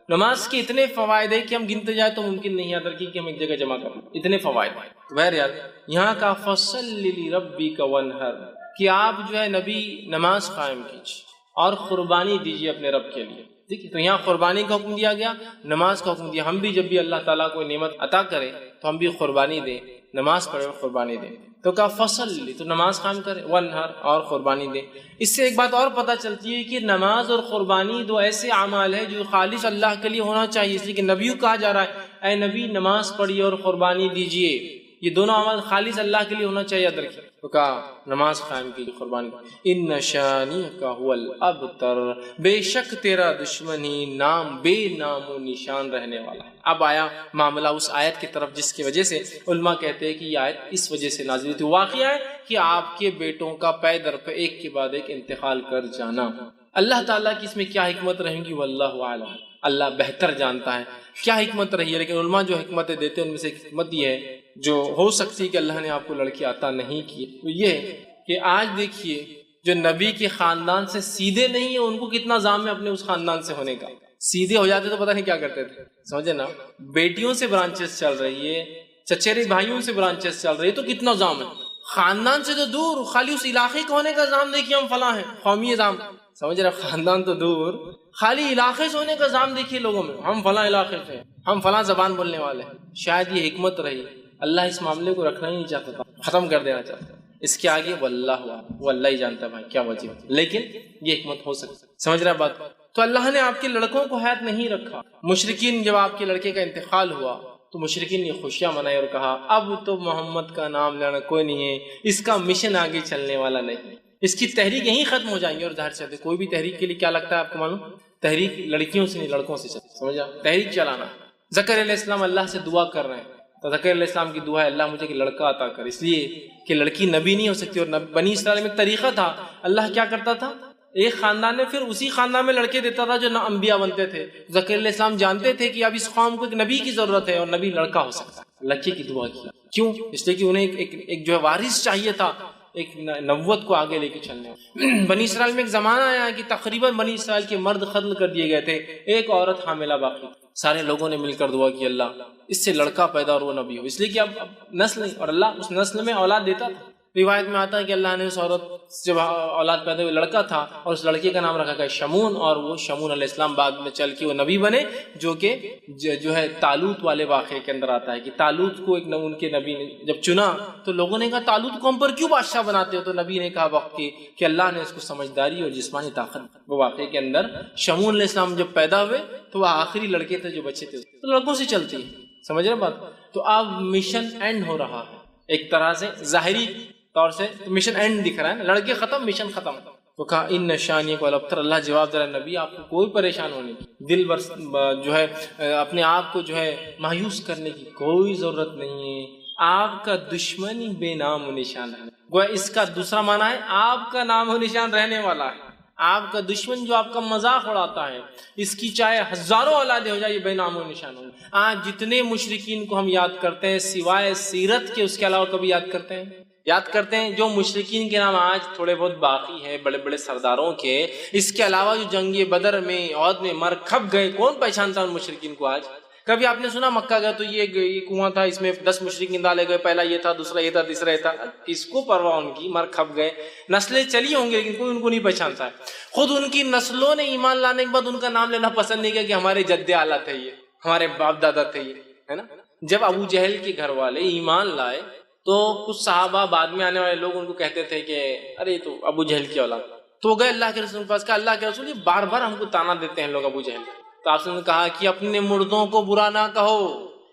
نماز کے اتنے فوائد ہیں کہ ہم گنتے جائیں تو ممکن نہیں یاد رکھیں کہ ہم ایک جگہ جمع کریں، اتنے فوائد ہیں۔ بہرحال یہاں کا فَصَلِّ لِرَبِّكَ وَانْحَرْ کہ آپ جو ہے نبی نماز قائم کیجیے اور قربانی دیجیے اپنے رب کے لیے۔ ٹھیک ہے، تو یہاں قربانی کا حکم دیا گیا، نماز کا حکم دیا۔ ہم بھی جب بھی اللہ تعالیٰ کو نعمت عطا کرے تو ہم بھی قربانی دیں، نماز پڑھے اور قربانی دیں۔ تو کہا فصل، تو نماز قائم کرے، ونہر، اور قربانی دے۔ اس سے ایک بات اور پتہ چلتی ہے کہ نماز اور قربانی دو ایسے اعمال ہیں جو خالص اللہ کے لیے ہونا چاہیے، اس لیے کہ نبیوں کہا جا رہا ہے اے نبی نماز پڑھیے اور قربانی دیجیے، یہ دونوں اعمال خالص اللہ کے لیے ہونا چاہیے، یاد رکھیے۔ تو کہا نماز قائم کی، قربانی کی۔ ان شانئک هو الابتر، بے شک تیرا دشمن ہی بے نام و نشان رہنے والا ہے۔ اب آیا معاملہ اس آیت کی طرف جس کی وجہ سے علماء کہتے ہیں کہ یہ آیت اس وجہ سے نازل ہوئی تھی۔ واقعہ ہے کہ آپ کے بیٹوں کا پے در پہ ایک کے بعد ایک انتقال کر جانا، اللہ تعالیٰ کی اس میں کیا حکمت رہیں گی واللہ اعلم، اللہ بہتر جانتا ہے کیا حکمت رہی ہے۔ لیکن علماء جو حکمتیں دیتے ہیں ان میں سے ایک حکمت یہ ہے جو ہو سکتی ہے کہ اللہ نے آپ کو لڑکی عطا نہیں کی، تو یہ کہ آج دیکھیے جو نبی کے خاندان سے سیدھے نہیں ہیں ان کو کتنا ظام ہے اپنے اس خاندان سے ہونے کا۔ سیدھے ہو جاتے تو پتہ نہیں کیا کرتے تھے، سمجھے نا، بیٹیوں سے برانچز چل رہی ہے، چچیرے بھائیوں سے برانچز چل رہی ہے، تو کتنا ظام ہے۔ خاندان سے تو دور، خالی اس علاقے کا ہونے کا ظام دیکھیے، ہم فلاں ہیں، قومی ظام، سمجھ رہے، خاندان تو دور، خالی علاقے سے ہونے کا ظام دیکھیے لوگوں میں، ہم فلاں علاقے سے، ہم فلاں زبان بولنے والے ہیں۔ شاید یہ حکمت رہی، اللہ اس معاملے کو رکھنا ہی نہیں چاہتا تھا، ختم کر دینا چاہتا تھا۔ اس کے آگے واللہ وہ اللہ ہی جانتا ہے بھائی کیا وجہ، لیکن یہ حکمت ہو سکتی، سمجھ رہا بات۔ تو اللہ نے آپ کے لڑکوں کو حیات نہیں رکھا۔ مشرکین جب آپ کے لڑکے کا انتقال ہوا تو مشرکین نے خوشیاں منائی اور کہا اب تو محمد کا نام لینا کوئی نہیں ہے، اس کا مشن آگے چلنے والا نہیں، اس کی تحریک یہیں ختم ہو جائیں گے۔ اور ظاہر سے کوئی بھی تحریک کے لیے کیا لگتا ہے آپ کو معلوم، تحریک لڑکیوں سے نہیں لڑکوں سے چلتی، سمجھا، تحریک چلانا۔ زکریا علیہ السلام اللہ سے دعا کر رہے ہیں، تو زکریا علیہ السلام کی دعا ہے اللہ مجھے کہ لڑکا عطا کر، اس لیے کہ لڑکی نبی نہیں ہو سکتی، اور بنی اسرائیل میں ایک طریقہ تھا، اللہ کیا کرتا تھا، ایک خاندان میں پھر اسی خاندان میں لڑکے دیتا تھا جو نہ انبیاء بنتے تھے۔ زکریا علیہ السلام جانتے تھے کہ اب اس قوم کو ایک نبی کی ضرورت ہے اور نبی لڑکا ہو سکتا ہے، لڑکے کی دعا کی۔ کیوں؟ اس لیے کہ انہیں ایک جو ہے وارث چاہیے تھا، ایک نبوت کو آگے لے کے چلنے۔ بنی اسرائیل میں ایک زمانہ آیا کہ تقریباً بنی اسرائیل کے مرد قتل کر دیے گئے تھے، ایک عورت حاملہ باقی، سارے لوگوں نے مل کر دعا کی اللہ اس سے لڑکا پیدا اور وہ نبی ہو، اس لیے کہ اب نسل نہیں، اور اللہ اس نسل میں اولاد دیتا تھا۔ روایت میں آتا ہے کہ اللہ نے اس عورت جب اولاد پیدا ہوئی لڑکا تھا اور اس لڑکے کا نام رکھا گیا شمون، اور وہ شمون علیہ السلام بعد میں چل کے وہ نبی بنے، جو کہ جو ہے طالوت والے واقعے کے اندر آتا ہے کہ طالوت کو ایک ان کے نبی نے جب چنا تو لوگوں نے کہا طالوت کو ہم پر کیوں بادشاہ بناتے ہو، تو نبی نے کہا وقت کی کہ اللہ نے اس کو سمجھداری اور جسمانی طاقت۔ وہ واقعے کے اندر شمون علیہ السلام جب پیدا ہوئے تو وہ آخری لڑکے تھے جو بچے تھے، تو لڑکوں سے چلتی ہے، سمجھ رہے بات۔ تو اب مشن اینڈ ہو رہا ہے ایک طرح سے، ظاہری طور سے مشن اینڈ دکھ رہا ہے، لڑکے ختم مشن ختم۔ تو کہا ان نشانی کو الابتر، اللہ جواب دے رہا نبی آپ کو کوئی پریشان ہونے کی، دل جو ہے اپنے آپ کو جو ہے مایوس کرنے کی کوئی ضرورت نہیں ہے، آپ کا دشمن ہی بے نام و نشان ہے۔ گویا اس کا دوسرا معنی ہے آپ کا نام و نشان رہنے والا ہے، آپ کا دشمن جو آپ کا مذاق اڑاتا ہے اس کی چاہے ہزاروں اولادیں ہو جائے یہ بے نام و نشان ہو۔ آج جتنے مشرکین کو ہم یاد کرتے ہیں سوائے سیرت کے اس کے علاوہ کبھی یاد کرتے ہیں جو مشرکین کے نام آج تھوڑے بہت باقی ہیں بڑے بڑے سرداروں کے، اس کے علاوہ جو جنگ بدر میں عہد میں مر کھپ گئے، کون پہچانتا ان مشرکین کو آج؟ کبھی آپ نے سنا مکہ گئے تو یہ کنواں تھا، اس میں 10 مشرکین ڈالے گئے، پہلا یہ تھا، دوسرا یہ تھا، تیسرا یہ تھا، کس کو پرواہ ان کی، مر کھپ گئے، نسلیں چلی ہوں گی لیکن کوئی ان کو نہیں پہچانتا ہے۔ خود ان کی نسلوں نے ایمان لانے کے بعد ان کا نام لینا پسند نہیں کیا کہ ہمارے جد اعلیٰ تھے یہ، ہمارے باپ دادا تھے یہ، ہے نا۔ جب ابو جہل کے گھر والے ایمان لائے تو کچھ صحابہ بعد میں آنے والے لوگ ان کو کہتے تھے کہ ارے تو ابو جہل کی اولاد، تو گئے اللہ کے رسول کے پاس، کہا اللہ کے رسول یہ بار بار ہم کو تانا دیتے ہیں لوگ ابو جہل، تو آپ نے کہا کہ اپنے مردوں کو برا نہ کہو،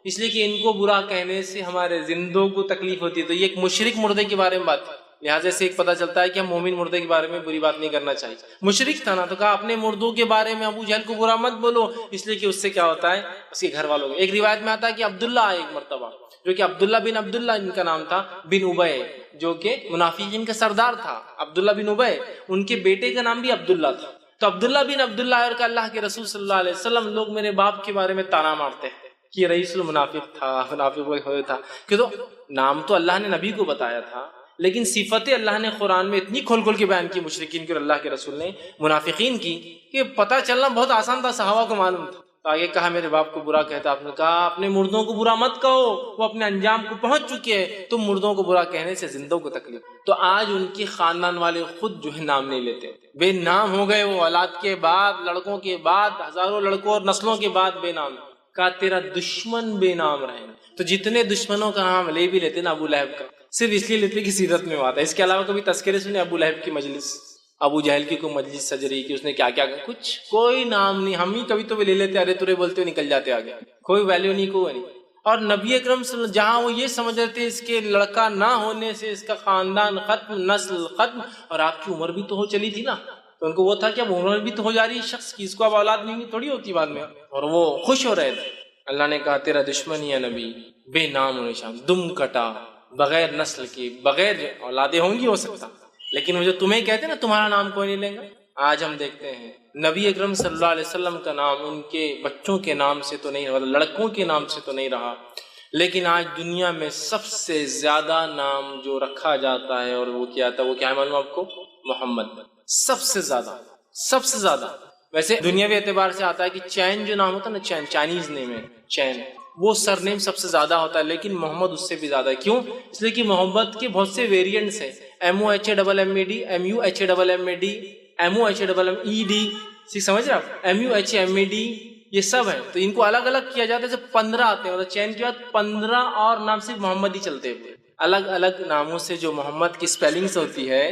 اس لیے کہ ان کو برا کہنے سے ہمارے زندوں کو تکلیف ہوتی ہے۔ تو یہ ایک مشرک مردے کے بارے میں بات ہے، لہٰذا سے ایک پتہ چلتا ہے کہ ہم مومن مردے کے بارے میں بری بات نہیں کرنا چاہیے۔ مشرک تھا نا، تو کہا اپنے مردوں کے بارے میں ابو جہل کو برا مت بولو، اس لیے کہ اس سے کیا ہوتا ہے اس کے گھر والوں کو۔ ایک روایت میں آتا ہے کہ عبداللہ آئے ایک مرتبہ، جو کہ عبداللہ بن عبداللہ ان کا نام تھا بن ابے، جو کہ منافقین کا سردار تھا، عبداللہ بن ابے، ان کے بیٹے کا نام بھی عبداللہ تھا۔ تو عبداللہ بن عبداللہ اور کہ اللہ کے رسول صلی اللہ علیہ وسلم لوگ میرے باپ کے بارے میں تانا مارتے ہیں کہ یہ رئیس المنافق تھا، منافق تھا، کہ تو نام تو اللہ نے نبی کو بتایا تھا لیکن صفتیں اللہ نے قرآن میں اتنی کھول کھول کے بیان کی مشرکین کی اور اللہ کے رسول نے منافقین کی کہ پتہ چلنا بہت آسان تھا، صحابہ کو معلوم تھا، تو آگے کہا میرے باپ کو برا کہتا. آپ نے کہا اپنے مردوں کو برا مت کہو، وہ اپنے انجام کو پہنچ چکے ہیں، تم مردوں کو برا کہنے سے زندوں کو تکلیف. تو آج ان کی خاندان والے خود جو ہے نام نہیں لیتے، بے نام ہو گئے. وہ اولاد کے بعد، لڑکوں کے بعد، ہزاروں لڑکوں اور نسلوں کے بعد بے نام. کہا تیرا دشمن بے نام رہے. تو جتنے دشمنوں کا نام لے بھی لیتے نا ابو لہب کا، صرف اس لیے لیتے کہ سیرت میں آتا ہے. اس کے علاوہ کبھی تذکرے سنے ابو لہب کی مجلس، ابو جہل کی کوئی مجلس سج رہی کہ اس نے کیا کیا کہا؟ کچھ کوئی نام نہیں. ہم ہی کبھی تو بھی لے لیتے، ارے تورے بولتے ہوئے نکل جاتے آگے، کوئی ویلیو نہیں، کوئی نہیں. اور نبی اکرم صلی اللہ علیہ وسلم جہاں وہ یہ سمجھ رہے تھے اس کے لڑکا نہ ہونے سے اس کا خاندان ختم، نسل ختم، اور آپ کی عمر بھی تو ہو چلی تھی نا، تو ان کو وہ تھا کہ اب عمر بھی تو ہو جا رہی ہے شخص کی، اس کو اب اولاد نہیں تھوڑی ہوتی بعد میں، اور وہ خوش ہو رہے تھے. اللہ نے کہا تیرا دشمن یا نبی بے نام و نشان، دم کٹا، بغیر نسل کے، بغیر اولادیں ہوں گی ہو سکتا، لیکن وہ جو تمہیں کہتے نا تمہارا نام کوئی نہیں لے گا. آج ہم دیکھتے ہیں نبی اکرم صلی اللہ علیہ وسلم کا نام ان کے بچوں کے نام سے تو نہیں رہا، لڑکوں کے نام سے تو نہیں رہا، لیکن آج دنیا میں سب سے زیادہ نام جو رکھا جاتا ہے اور وہ کیا تھا، وہ کیا ہے معلوم آپ کو؟ محمد. سب سے زیادہ، سب سے زیادہ. ویسے دنیاوی اعتبار سے آتا ہے کہ چین جو نام ہوتا ہے نا، چین، چائنیز نیم ہے چین، وہ سر نیم سب سے زیادہ ہوتا ہے، لیکن محمد اس سے بھی زیادہ ہے. کیوں؟ اس لیے کہ محمد کے بہت سے ویریئنٹس ہیں. MOHAMMED، MUHAMMAD، MOHAMMED، سمجھ رہے آپ؟ MUHMED، یہ سب ہیں. تو ان کو الگ الگ کیا جاتا ہے. جب 15 آتے ہیں، مطلب چین کے بعد 15 اور نام صرف محمد ہی چلتے ہوئے. الگ الگ ناموں سے جو محمد کی سپیلنگز ہوتی ہے،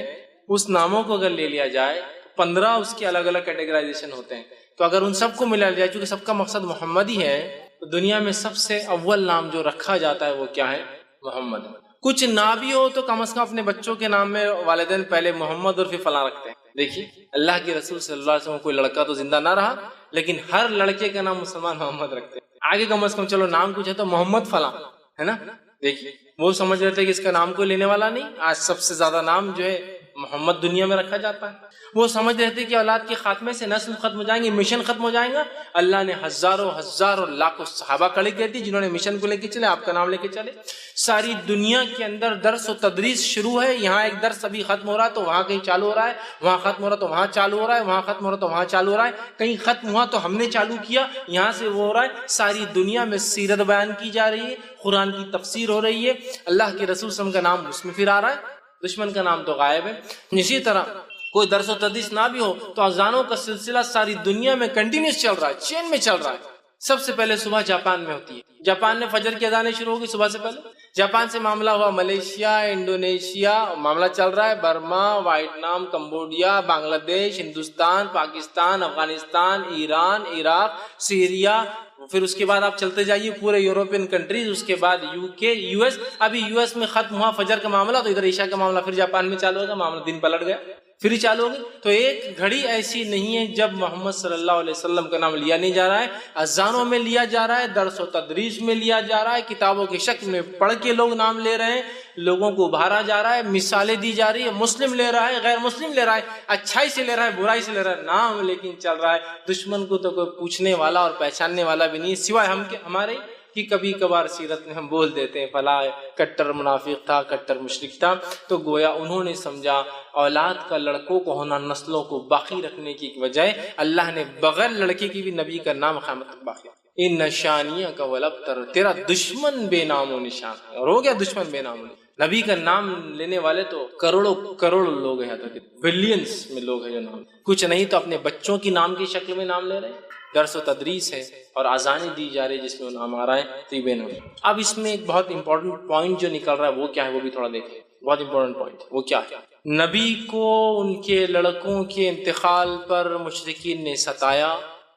اس ناموں کو اگر لے لیا جائے 15 اس کے الگ الگ کیٹیگرائزیشن ہوتے ہیں. تو اگر ان سب کو ملا جائے، چونکہ سب کا مقصد محمد ہی ہے، تو دنیا میں سب سے اول نام جو رکھا جاتا ہے وہ کیا ہے؟ محمد. کچھ نہ بھی ہو تو کم از کم اپنے بچوں کے نام میں والدین پہلے محمد اور پھر فلاں رکھتے ہیں. دیکھیے اللہ کے رسول صلی اللہ علیہ وسلم کوئی لڑکا تو زندہ نہ رہا، لیکن ہر لڑکے کا نام مسلمان محمد رکھتے ہیں. آگے کم از کم چلو نام کچھ ہے تو محمد فلاں ہے نا. دیکھیے وہ سمجھ رہے تھے کہ اس کا نام کوئی لینے والا نہیں. آج سب سے زیادہ نام جو ہے محمد دنیا میں رکھا جاتا ہے. وہ سمجھ رہے تھے کہ اولاد کے خاتمے سے نسل ختم ہو جائیں گے، مشن ختم ہو جائیں گا. اللہ نے ہزاروں لاکھوں صحابہ کھڑے کر دی جنہوں نے مشن کو لے کے چلے، آپ کا نام لے کے چلے. ساری دنیا کے اندر درس و تدریس شروع ہے. یہاں ایک درس ابھی ختم ہو رہا ہے تو وہاں کہیں چالو ہو رہا ہے، وہاں ختم ہو رہا ہے تو وہاں چالو ہو رہا ہے، وہاں ختم ہو رہا ہے تو وہاں چالو ہو رہا ہے، کہیں ختم ہوا تو ہم نے چالو کیا، یہاں سے وہ ہو رہا ہے. ساری دنیا میں سیرت بیان کی جا رہی ہے، قرآن کی تفسیر ہو رہی ہے. اللہ کے رسول صلی اللہ علیہ وسلم کا نام اس میں پھر آ رہا ہے، دشمن کا نام تو غائب ہے. اسی طرح کوئی درس و تدریس نہ بھی ہو تو اذانوں کا سلسلہ ساری دنیا میں کنٹینیوس چل رہا ہے، چین میں چل رہا ہے. سب سے پہلے صبح جاپان میں ہوتی ہے. جاپان میں فجر کی اذانیں شروع ہوگی صبح سے پہلے. جاپان سے معاملہ ہوا ملیشیا، انڈونیشیا، معاملہ چل رہا ہے برما، ویتنام، کمبوڈیا، بنگلہ دیش، ہندوستان، پاکستان، افغانستان، ایران، عراق، سیریا. پھر اس کے بعد آپ چلتے جائیے پورے یورپین کنٹریز، اس کے بعد UK، US. ابھی US میں ختم ہوا فجر کا معاملہ تو ادھر عشاء کا معاملہ پھر جاپان میں چالو ہوگا. معاملہ دن پلٹ گیا، پھر ہی چالو ہوگی. تو ایک گھڑی ایسی نہیں ہے جب محمد صلی اللہ علیہ وسلم کا نام لیا نہیں جا رہا ہے. اذانوں میں لیا جا رہا ہے، درس و تدریس میں لیا جا رہا ہے، کتابوں کی شکل میں پڑھ کے لوگ نام لے رہے ہیں، لوگوں کو ابھارا جا رہا ہے، مثالیں دی جا رہی ہے. مسلم لے رہا ہے، غیر مسلم لے رہا ہے، اچھائی سے لے رہا ہے، برائی سے لے رہا ہے، نام لیکن چل رہا ہے. دشمن کو تو کوئی پوچھنے والا اور پہچاننے والا بھی نہیں سوائے ہم کے ہمارے کہ کبھی کبھار سیرت میں ہم بول دیتے ہیں فلاں کٹر منافق تھا، کٹر مشرک تھا. تو گویا انہوں نے سمجھا اولاد کا لڑکوں کو ہونا نسلوں کو باقی رکھنے کی بجائے اللہ نے بغیر لڑکے کی بھی نبی کا نام قیامت تک باقی رکھا. ان نشانیاں کا ولبتر، تیرا دشمن بے نام و نشان ہے. اور ہو گیا دشمن بے نام و نشان. نبی کا نام لینے والے تو کروڑوں لوگ ہیں، بلینز میں لوگ ہیں جو نام کچھ نہیں تو اپنے بچوں کی نام کی شکل میں نام لے رہے ہیں. درس و تدریس ہے اور اذانیں دی جا رہی جس میں وہ نام آ رہا ہے تو یہ بے نام. اب اس میں ایک بہت امپورٹنٹ پوائنٹ جو نکل رہا ہے وہ کیا ہے، وہ بھی تھوڑا دیکھیں. بہت امپورٹنٹ پوائنٹ وہ کیا ہے؟ نبی کو ان کے لڑکوں کے انتقال پر مشرکین نے ستایا،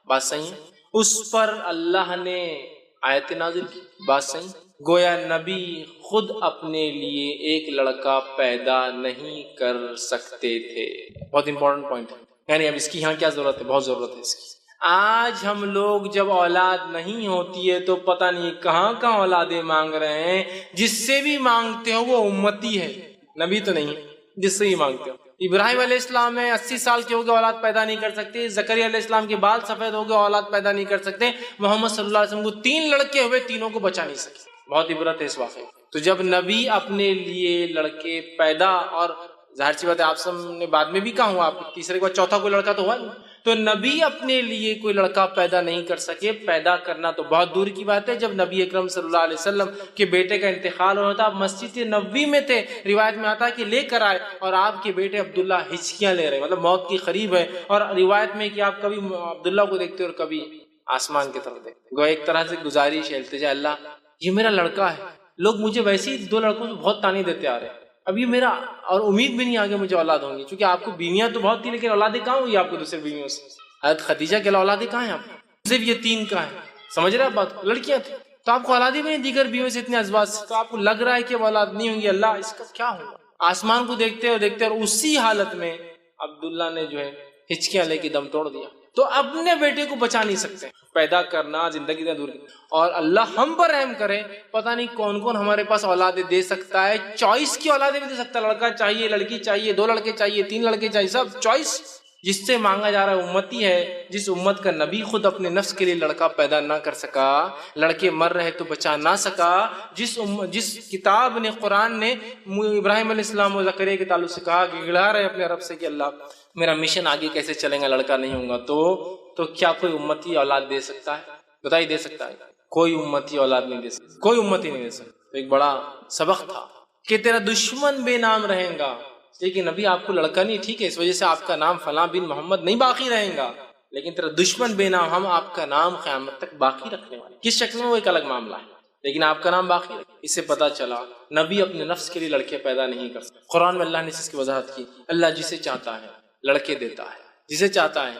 بات صحیح ہے. اس پر اللہ نے آیت نازل کی، بات صحیح. گویا نبی خود اپنے لیے ایک لڑکا پیدا نہیں کر سکتے تھے. بہت امپورٹنٹ پوائنٹ ہے. یعنی اب اس کی یہاں کیا ضرورت ہے؟ بہت ضرورت ہے اس کی. آج ہم لوگ جب اولاد نہیں ہوتی ہے تو پتہ نہیں کہاں کہاں اولادیں مانگ رہے ہیں. جس سے بھی مانگتے ہو وہ امتی ہے، نبی تو نہیں. جس سے بھی مانگتے ہو، ابراہیم علیہ السلام ہے 80 سال کے ہو گئے اولاد پیدا نہیں کر سکتے. زکریا علیہ السلام کے بال سفید ہو گئے اولاد پیدا نہیں کر سکتے. محمد صلی اللہ علیہ وسلم کو 3 لڑکے ہوئے، تینوں کو بچا نہیں سکے. بہت عبرت ہے اس واقعے. تو جب نبی اپنے لیے لڑکے پیدا، اور ظاہر سی بات ہے آپ سب نے بعد میں بھی کہا ہوا، آپ تیسرے کے بعد چوتھا کوئی لڑکا تو ہوا نہیں. تو نبی اپنے لیے کوئی لڑکا پیدا نہیں کر سکے، پیدا کرنا تو بہت دور کی بات ہے۔ جب نبی اکرم صلی اللہ علیہ وسلم کے بیٹے کا انتقال ہوا تھا، آپ مسجد نبوی میں تھے، روایت میں آتا ہے کہ لے کر آئے، اور آپ کے بیٹے عبداللہ ہچکیاں لے رہے، مطلب موت کی قریب ہے، اور روایت میں کہ آپ کبھی عبداللہ کو دیکھتے اور کبھی آسمان کی طرف دیکھتے، گو ایک طرح سے گزارش ہے، التجا، اللہ یہ میرا لڑکا ہے، لوگ مجھے ویسے ہی 2 لڑکوں سے بہت تانے دیتے آ رہے ہیں، اب یہ میرا، اور امید بھی نہیں آگے مجھے اولاد ہوں گی، چونکہ آپ کو بیویاں تو بہت تھی لیکن اولادیں کہاں ہوئی آپ کو دوسرے بیویوں سے؟ حضرت خدیجہ کے اولادیں کہاں ہیں آپ کو؟ صرف یہ 3 کا ہے، سمجھ رہے ہیں آپ بات کو؟ لڑکیاں تھیں تو آپ کو اولادیں بھی نہیں دیگر بیویوں سے اتنے ازواج سے، تو آپ کو لگ رہا ہے کہ وہ اولاد نہیں ہوں گی، اللہ اس کا کیا ہوگا؟ آسمان کو دیکھتے اور دیکھتے، اور اسی حالت میں عبداللہ نے جو ہے ہچکیاں لے کے دم توڑ دیا۔ تو اپنے بیٹے کو بچا نہیں سکتے، پیدا کرنا زندگی سے دور کی، اور اللہ ہم پر رحم کرے، پتہ نہیں کون کون ہمارے پاس اولادیں دے سکتا ہے، چوائس کی اولادیں بھی دے سکتا ہے، لڑکا چاہیے، لڑکی چاہیے، 2 لڑکے چاہیے، 3 لڑکے چاہیے، سب چوائس۔ جس سے مانگا جا رہا ہے امتی ہے، جس امت کا نبی خود اپنے نفس کے لیے لڑکا پیدا نہ کر سکا، لڑکے مر رہے تو بچا نہ سکا، جس کتاب نے، قرآن نے ابراہیم علیہ السلام و زکریا کے تعلق سے کہا کہ گڑا رہے اپنے رب سے کہ اللہ میرا مشن آگے کیسے چلے گا، لڑکا نہیں ہوگا، تو کیا کوئی امتی اولاد دے سکتا ہے؟ بتائیے، دے سکتا ہے؟ کوئی امتی اولاد نہیں دے سکتا، کوئی امتی نہیں دے سکتا۔ تو ایک بڑا سبق تھا کہ تیرا دشمن بے نام رہے گا، لیکن ابھی آپ کو لڑکا نہیں، ٹھیک ہے، اس وجہ سے آپ کا نام فلاں بن محمد نہیں باقی رہے گا، لیکن تیرا دشمن بے نام، ہم آپ کا نام قیامت تک باقی رکھنے والے، کس شکل میں وہ ایک الگ معاملہ ہے، لیکن آپ کا نام باقی رکھے۔ اس سے پتا چلا نبی اپنے نفس کے لیے لڑکے پیدا نہیں کر سکتے۔ قرآن میں اللہ نے اس کی وضاحت کی، اللہ جسے چاہتا ہے لڑکے دیتا ہے، جسے چاہتا ہے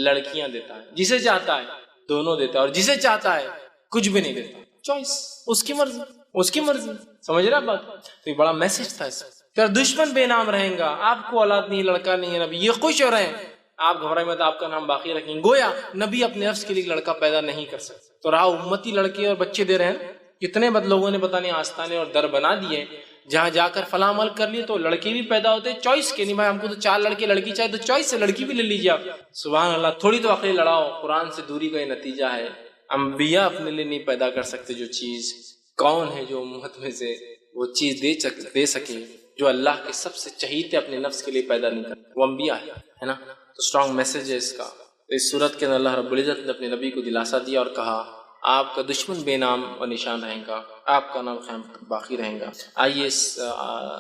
لڑکیاں دیتا ہے، جسے چاہتا ہے دونوں دیتا ہے، اور جسے چاہتا ہے کچھ بھی نہیں دیتا، چوائس، اس کی مرضی، اس کی مرضی، سمجھ رہے آپ بات؟ تو یہ بڑا میسج تھا اس میں۔ تیرا دشمن بے نام رہیں گا، آپ کو اولاد نہیں، لڑکا نہیں ہے، نبی یہ خوش ہو رہے ہیں، آپ گھبرائیں مت، آپ کا نام باقی رکھیں گے۔ گویا نبی اپنے نفس کے لیے لڑکا پیدا نہیں کر سکتے، تو رہا امتی لڑکے اور بچے دے رہے ہیں، کتنے بد لوگوں نے پتہ نہیں آستانے اور در بنا دیے، جہاں جا کر فلاں عمل کر لیے تو لڑکے بھی پیدا ہوتے، چوائس کے نہیں بھائی ہم کو تو 4 لڑکے، لڑکی چاہے تو چوائس سے لڑکی بھی لے لیجیے آپ، سبحان اللہ، تھوڑی تو عقل لڑاؤ، قرآن سے دوری کا یہ نتیجہ ہے۔ انبیاء اپنے لیے نہیں پیدا کر سکتے جو چیز، کون ہے جو امت میں سے وہ چیز دے سکے جو اللہ کے سب سے چہیتے اپنے نفس کے لیے پیدا نہیں کرتے، وہ انبیاء ہے نا۔ تو اسٹرانگ میسج ہے اس کا۔ اس صورت کے اندر اللہ رب العزت نے اپنے نبی کو دلاسا دیا اور کہا آپ کا دشمن بے نام و نشان رہے گا، آپ کا نام قیامت باقی رہے گا۔ آئیے اس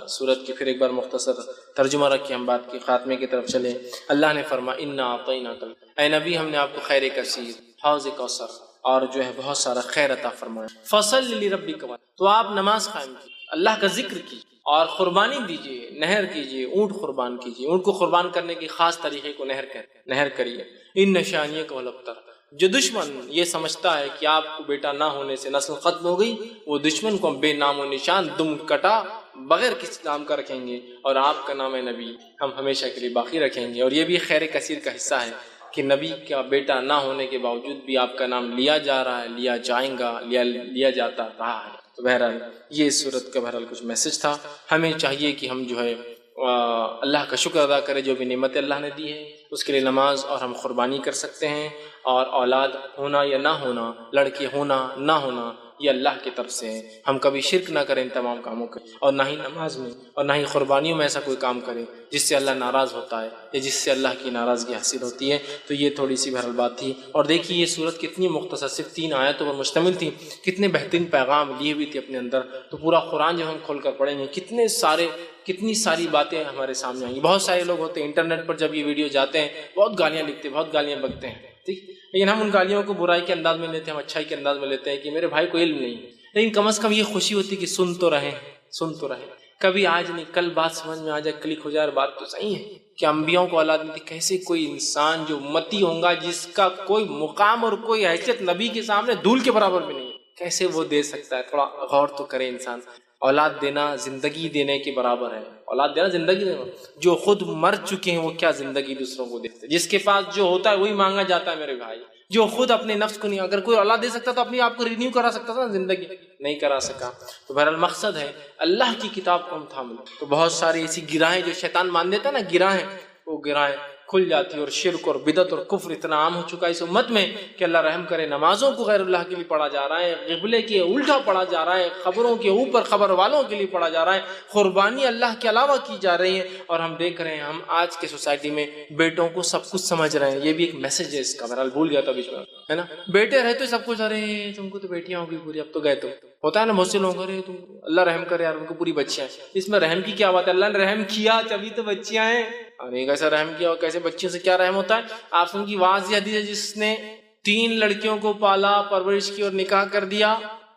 صورت کی پھر ایک بار مختصر ترجمہ رکھ کے ہم بات کی خاتمے کی طرف چلیں۔ اللہ نے فرمایا انا اعطیناک، اے نبی ہم نے آپ کو خیر کثیر، حوض کوثر اور جو ہے بہت سارا خیر عطا فرمایا، فصل لربک، تو آپ نماز قائم کی، اللہ کا ذکر کی اور قربانی دیجیے، نہر کیجیے، اونٹ قربان کیجیے، اونٹ کو قربان کرنے کی خاص طریقے کو نہر کریے۔ ان نشانیہ کو الابتر، جو دشمن یہ سمجھتا ہے کہ آپ کو بیٹا نہ ہونے سے نسل ختم ہو گئی، وہ دشمن کو ہم بے نام و نشان دم کٹا بغیر کسی نام کا رکھیں گے، اور آپ کا نام ہے نبی ہم ہمیشہ کے لیے باقی رکھیں گے۔ اور یہ بھی خیر کثیر کا حصہ ہے کہ نبی کا بیٹا نہ ہونے کے باوجود بھی آپ کا نام لیا جا رہا ہے، لیا جائیں گا، لیا جاتا رہا ہے۔ تو بہرحال یہ اس صورت کا بہرحال کچھ میسج تھا۔ ہمیں چاہیے کہ ہم جو ہے اللہ کا شکر ادا کریں، جو بھی نعمت اللہ نے دی ہے اس کے لیے نماز اور ہم قربانی کر سکتے ہیں، اور اولاد ہونا یا نہ ہونا، لڑکے ہونا نہ ہونا، یہ اللہ کی طرف سے ہے۔ ہم کبھی شرک نہ کریں ان تمام کاموں کے، اور نہ ہی نماز میں اور نہ ہی قربانیوں میں ایسا کوئی کام کریں جس سے اللہ ناراض ہوتا ہے یا جس سے اللہ کی ناراضگی حاصل ہوتی ہے۔ تو یہ تھوڑی سی بہرحال بات تھی۔ اور دیکھیے یہ صورت کتنی مختصر، صرف 3 آیتوں پر مشتمل تھی، کتنے بہترین پیغام لیے ہوئی تھی اپنے اندر۔ تو پورا قرآن جو ہم کھول کر پڑھیں گے کتنی ساری باتیں ہمارے سامنے آئیں گی۔ بہت سارے لوگ ہوتے ہیں انٹرنیٹ پر جب یہ ویڈیو جاتے ہیں بہت گالیاں لکھتے ہیں، بہت گالیاں بکتے ہیں، ٹھیک، لیکن ہم ان گالیوں کو برائی کے انداز میں لیتے ہیں، ہم اچھائی کے انداز میں لیتے ہیں کہ میرے بھائی کو علم نہیں، لیکن کم از کم یہ خوشی ہوتی کہ سن تو رہے، کبھی آج نہیں کل بات سمجھ میں آ جائے، کلک ہو جائے، بات تو صحیح ہے کہ انبیاءوں کو اولاد نہیں تھی۔ کیسے کوئی انسان جو امتی ہوگا، جس کا کوئی مقام اور کوئی حیثیت نبی کے سامنے دھول کے برابر بھی نہیں، کیسے وہ دے سکتا ہے؟ تھوڑا غور تو کرے انسان۔ اولاد دینا زندگی دینے کے برابر ہے، اولاد دینا زندگی دینا۔ جو خود مر چکے ہیں وہ کیا زندگی دوسروں کو دیتے ہیں؟ جس کے پاس جو ہوتا ہے وہی مانگا جاتا ہے میرے بھائی، جو خود اپنے نفس کو نہیں، اگر کوئی اولاد دے سکتا تو اپنے آپ کو رینیو کرا سکتا تھا، زندگی نہیں کرا سکا۔ تو بہرحال مقصد ہے اللہ کی کتاب کو ہم تھام لیں۔ تو بہت ساری ایسی گراہیں جو شیطان مان دیتا ہے نا، گراہیں، وہ گرائیں کھل جاتی اور شرک اور بدعت اور کفر اتنا عام ہو چکا ہے اس امت میں کہ اللہ رحم کرے، نمازوں کو غیر اللہ کے لیے پڑھا جا رہا ہے، قبلے کے الٹا پڑھا جا رہا ہے، خبروں کے اوپر خبر والوں کے لیے پڑھا جا رہا ہے، قربانی اللہ کے علاوہ کی جا رہی ہے، اور ہم دیکھ رہے ہیں ہم آج کے سوسائٹی میں بیٹوں کو سب کچھ سمجھ رہے ہیں۔ یہ بھی ایک میسج ہے اس کا، بہرحال بھول گیا تھا بیچ میں، ہے نا، بیٹے رہتے سب کچھ، ارے تم کو تو بیٹیاں ہوگی پوری، اب تو گئے تو ہوتا ہے نا بہت سے لوگ، ارے تم اللہ رحم کرے یار ان کو پوری بچیاں ہیں۔ اس میں رحم کی کیا بات ہے؟ اللہ نے رحم کیا تبھی تو بچیاں ہیں، اور ایک ایسا رحم کیا اور کیسے بچیوں سے کیا رحم ہوتا ہے؟ آپ سن کی واضح حدیث ہے، جس نے 3 لڑکیوں کو پالا پرورش کی اور نکاح کر دیا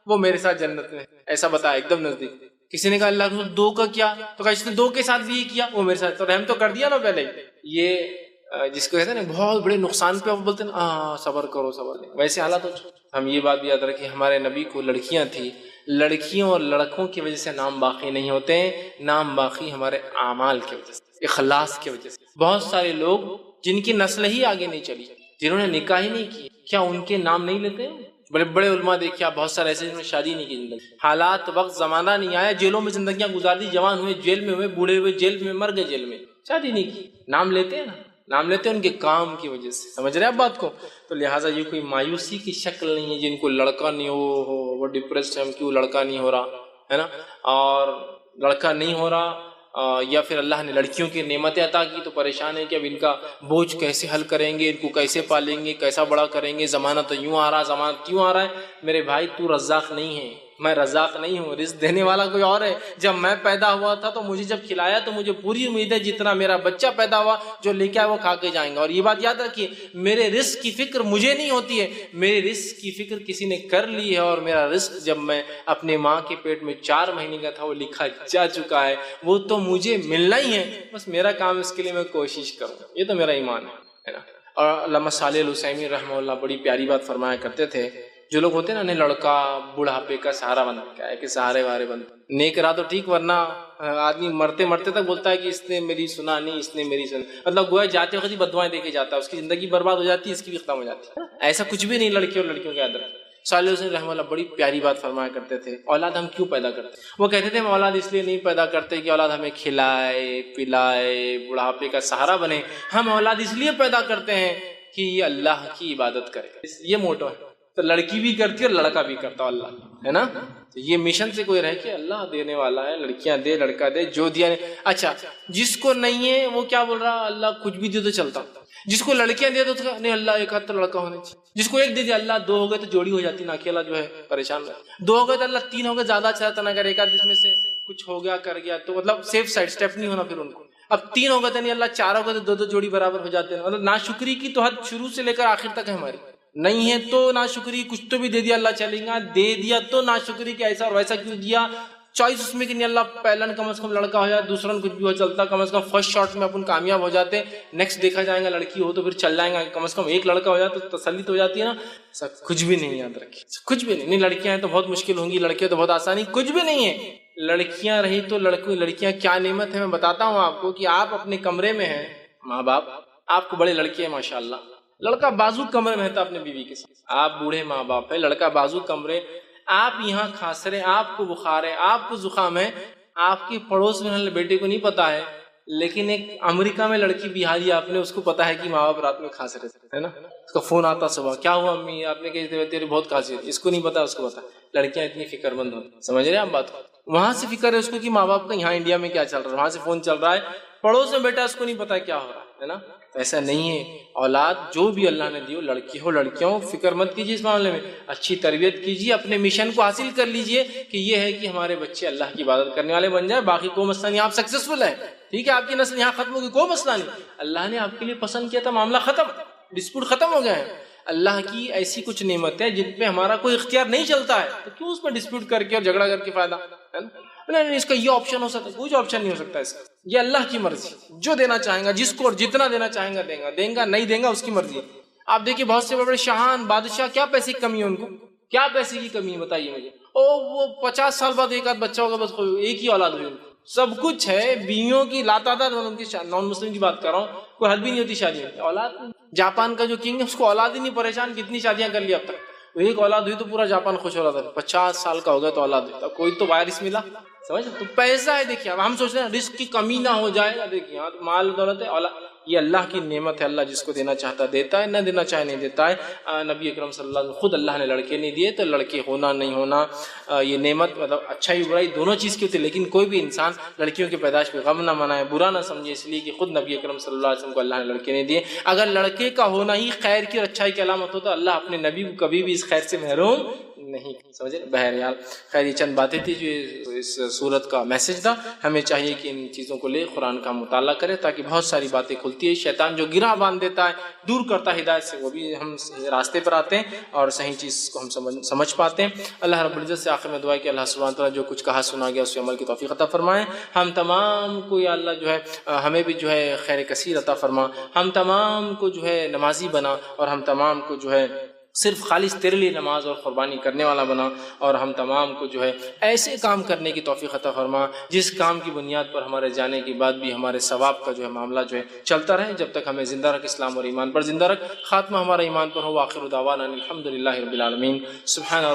وہ میرے ساتھ جنت میں، ایسا بتایا ایک دم نزدیک۔ کسی نے کہا اللہ کے رسول 2 کا کیا؟ تو کہا جس نے 2 کے ساتھ بھی یہ کیا وہ میرے ساتھ، تو رحم تو کر دیا نا پہلے ہی۔ یہ جس کو کہتے ہیں نا بہت بڑے نقصان پہ وہ بولتے ہیں صبر کرو صبر نہیں، ویسے حالات ہو چکے۔ ہم یہ بات بھی یاد رکھیں، ہمارے نبی کو لڑکیاں تھیں، لڑکیوں اور لڑکوں کی وجہ سے نام باقی نہیں ہوتے ہیں، نام باقی ہمارے اعمال کی وجہ سے، اخلاص کی وجہ سے۔ بہت سارے لوگ جن کی نسل ہی آگے نہیں چلی، جنہوں نے نکاح ہی نہیں کی، کیا ان کے نام نہیں لیتے ہیں؟ بڑے بڑے علماء دیکھیں آپ، بہت سارے ایسے جنہوں نے شادی نہیں کی، زندگی حالات وقت زمانہ نہیں آیا، جیلوں میں زندگیاں گزار دی، جوان ہوئے جیل میں ہوئے، بوڑھے ہوئے جیل میں، مر گئے جیل میں، شادی نہیں کی، نام لیتے ہیں نا، نام لیتے ہیں ان کے کام کی وجہ سے، سمجھ رہے ہیں آپ بات کو؟ تو لہٰذا یہ کوئی مایوسی کی شکل نہیں ہے جن کو لڑکا نہیں ہو وہ ڈپریسڈ ہے، کیوں لڑکا نہیں ہو رہا ہے نا، اور لڑکا نہیں ہو رہا یا پھر اللہ نے لڑکیوں کی نعمتیں عطا کی تو پریشان ہے کہ اب ان کا بوجھ کیسے حل کریں گے، ان کو کیسے پالیں گے، کیسا بڑا کریں گے، زمانہ تو یوں آ رہا، زمانہ کیوں آ رہا ہے؟ میرے بھائی تو رزاق نہیں ہے، میں رزاق نہیں ہوں، رزق دینے والا کوئی اور ہے۔ جب میں پیدا ہوا تھا تو مجھے جب کھلایا تو مجھے پوری امید ہے جتنا میرا بچہ پیدا ہوا جو لے کے آئے وہ کھا کے جائیں گا، اور یہ بات یاد رکھیے میرے رزق کی فکر مجھے نہیں ہوتی ہے، میرے رزق کی فکر کسی نے کر لی ہے، اور میرا رزق جب میں اپنے ماں کے پیٹ میں 4 مہینے کا تھا وہ لکھا جا چکا ہے، وہ تو مجھے ملنا ہی ہے، بس میرا کام اس کے لیے میں کوشش کروں، یہ تو میرا ایمان ہے نا۔ اور علامہ صالح العثیمین رحمہ اللہ بڑی پیاری بات فرمایا کرتے تھے، جو لوگ ہوتے ہیں نا لڑکا بڑھاپے کا سہارا بن کیا ہے کہ سہارے وارے بن نیک رہا تو ٹھیک، ورنہ آدمی مرتے مرتے تک بولتا ہے کہ اس نے میری سنا نہیں، اس نے میری سنا، مطلب گویا جاتے وقت ہی بدوائیں دے کے جاتا ہے، اس کی زندگی برباد ہو جاتی ہے، اس کی بھی ختم ہو جاتی ہے۔ ایسا کچھ بھی نہیں لڑکی اور لڑکیوں کے اندر۔ صالح حسین رحمہ اللہ بڑی پیاری بات فرمایا کرتے تھے، اولاد ہم کیوں پیدا کرتے ہیں؟ وہ کہتے تھے ہم اولاد اس لیے نہیں پیدا کرتے کہ اولاد ہمیں کھلائے پلائے بڑھاپے کا سہارا بنے، ہم اولاد اس لیے پیدا کرتے ہیں کہ یہ اللہ کی عبادت کرے، یہ موٹو ہے۔ تو لڑکی بھی کرتی ہے اور لڑکا بھی کرتا اللہ ہے نا، تو یہ مشن سے کوئی رہے کہ اللہ دینے والا ہے، لڑکیاں دے لڑکا دے، جو دیا نہیں۔ اچھا جس کو نہیں ہے وہ کیا بول رہا؟ اللہ کچھ بھی دے تو چلتا۔ جس کو لڑکیاں دے تو نہیں اللہ ایک ہاتھ تو لڑکا ہونا چاہیے، جس کو ایک دے دیا اللہ 2 ہو گئے تو جوڑی ہو جاتی نا، اکیلا جو ہے پریشان رہے، 2 ہو گئے تو اللہ 3 ہو گئے زیادہ اچھا رہتا نا، اگر ایک آدھ میں سے کچھ ہو گیا کر گیا تو مطلب سیف سائڈ اسٹیپ نہیں ہونا پھر ان کو۔ اب 3 ہو گئے تو نہیں اللہ 4 ہو گئے تو 2 جوڑی برابر ہو جاتے ہیں، مطلب ناشکری کی تو حد شروع سے لے کر آخر تک ہے ہماری، نہیں ہے تو ناشکری، کچھ تو بھی دے دیا اللہ چلیں گا، دے دیا تو ناشکری کہ ایسا اور ویسا کیوں دیا، چوائس اس میں کہ نہیں اللہ پہلا کم از کم لڑکا ہو جائے، دوسرا کچھ بھی ہو چلتا، کم از کم فرسٹ شاٹ میں اپن کامیاب ہو جاتے، نیکسٹ دیکھا جائے گا لڑکی ہو تو پھر چل جائیں گا، کم از کم ایک لڑکا ہو جائے تو تسلی تو ہو جاتی ہے نا۔ سب کچھ بھی نہیں، یاد رکھیے کچھ بھی نہیں، لڑکیاں ہیں تو بہت مشکل ہوں گی، لڑکے تو بہت آسانی، کچھ بھی نہیں ہے۔ لڑکیاں رہی تو لڑکیاں کیا نعمت ہے میں بتاتا ہوں آپ کو، کہ آپ اپنے کمرے میں ہیں، ماں باپ آپ کو بڑے لڑکے ہیں ماشاءاللہ، لڑکا بازو کمرے میں رہتا اپنے بیوی کے ساتھ، آپ بوڑھے ماں باپ ہے، لڑکا بازو کمرے، آپ یہاں کھانس رہے، آپ کو بخار ہے، آپ کو زکام ہے، آپ کے پڑوس میں بیٹے کو نہیں پتا ہے، لیکن ایک امریکہ میں لڑکی بہاری آپ نے، اس کو پتا ہے کہ ماں باپ رات میں کھانس رہے ہے نا، اس کا فون آتا صبح، کیا ہوا امی؟ آپ نے کہتے تیرے بہت کھانسی ہے، اس کو نہیں پتا، اس کو پتا۔ لڑکیاں اتنی فکر مند ہوتی، سمجھ رہے ہیں آپ بات کو؟ وہاں سے فکر ہے اس کو کہ ماں باپ کا یہاں انڈیا میں کیا چل رہا ہے، وہاں سے فون چل رہا ہے، پڑوس میں بیٹا اس کو نہیں پتا کیا ہو رہا ہے نا۔ ایسا نہیں ہے، اولاد جو بھی اللہ نے دی ہو، لڑکی ہو لڑکیاں ہو، فکر مت کیجیے اس معاملے میں، اچھی تربیت کیجیے، اپنے مشن کو حاصل کر لیجیے کہ یہ ہے کہ ہمارے بچے اللہ کی عبادت کرنے والے بن جائیں، باقی کوئی مسئلہ نہیں، آپ سکسیسفل ہیں، ٹھیک ہے، آپ کی نسل یہاں ختم ہوگی، کوئی مسئلہ نہیں، اللہ نے آپ کے لیے پسند کیا تھا، معاملہ ختم، ڈسپیوٹ ختم ہو گیا ہے۔ اللہ کی ایسی کچھ نعمت ہے جن پہ ہمارا کوئی اختیار نہیں چلتا ہے، تو کیوں اس پہ ڈسپیوٹ کر کے اور جھگڑا کر کے فائدہ ہے نا؟ نہیں اس کا یہ آپشن ہو سکتا ہے، کوئی آپشن نہیں ہو سکتا اس کا، یہ اللہ کی مرضی، جو دینا چاہیں گا جس کو اور جتنا دینا چاہیں گا دیں گا نہیں دیں گا اس کی مرضی ہے۔ آپ دیکھیے بہت سے بڑے بڑے شاہان بادشاہ، کیا پیسے کی کمی ہے ان کو، کیا پیسے کی کمی ہے بتائیے مجھے، وہ 50 سال بعد ایک آدھ بچہ ہوگا، بس ایک ہی اولاد ہوئی ان کو، سب کچھ ہے، بیویوں کی لاتعداد، ان کی نان مسلم کی بات کر رہا ہوں، کوئی حد بھی نہیں ہوتی شادی میں، اولاد۔ جاپان کا جو کنگ ہے اس کو اولاد ہی نہیں پریشان، کتنی شادیاں کر لی اب تک، ایک اولاد ہوئی تو پورا جاپان خوش ہو رہا تھا، 50 سال کا ہو گیا تو اولاد ہوئی، کوئی تو وائرس ملا، سمجھ تو پیسہ ہے۔ دیکھیے اب ہم سوچ رہے ہیں رزق کی کمی نہ ہو جائے، دیکھیے مال دولت ہے، یہ اللہ کی نعمت ہے، اللہ جس کو دینا چاہتا دیتا ہے، نہ دینا چاہے نہیں دیتا ہے۔ نبی اکرم صلی اللہ علیہ وسلم خود اللہ نے لڑکے نہیں دیے، تو لڑکے ہونا نہیں ہونا یہ نعمت مطلب اچھائی برائی دونوں چیز کی ہوتی ہے، لیکن کوئی بھی انسان لڑکیوں کی پیدائش پہ غم نہ منائے، برا نہ سمجھے، اس لیے کہ خود نبی اکرم صلی اللہ علیہ وسلم کو اللہ نے لڑکے نہیں دیے۔ اگر لڑکے کا ہونا ہی خیر کی اور اچھائی کی علامت ہو تو اللہ اپنے نبی کو کبھی بھی اس خیر سے محروم نہیں سمجھے۔ بہرحال خیر یہ چند باتیں تھی جو اس صورت کا میسج تھا، ہمیں چاہیے کہ ان چیزوں کو لے قرآن کا مطالعہ کرے تاکہ بہت ساری باتیں کھلتی ہے۔ شیطان جو گرہ باندھ دیتا ہے، دور کرتا ہے ہدایت سے، وہ بھی ہم راستے پر آتے ہیں اور صحیح چیز کو ہم سمجھ پاتے ہیں۔ اللہ رب العزت سے آخر میں دعا ہے کہ اللہ سبحانہ تعالیٰ جو کچھ کہا سنا گیا اس پہ عمل کی توفیق عطا فرمائے۔ ہم تمام کو یا اللہ جو ہے ہمیں بھی جو ہے خیر کثیر عطا فرما، ہم تمام کو جو ہے نمازی بنا، اور ہم تمام کو جو ہے صرف خالص تیرے لیے نماز اور قربانی کرنے والا بنا، اور ہم تمام کو جو ہے ایسے کام کرنے کی توفیق عطا فرما جس کام کی بنیاد پر ہمارے جانے کے بعد بھی ہمارے ثواب کا جو ہے معاملہ جو ہے چلتا رہے، جب تک ہمیں زندہ رکھ، اسلام اور ایمان پر زندہ رکھ، خاتمہ ہمارا ایمان پر ہو۔ آخر دعوانا الحمدللہ رب العالمین۔ سبحان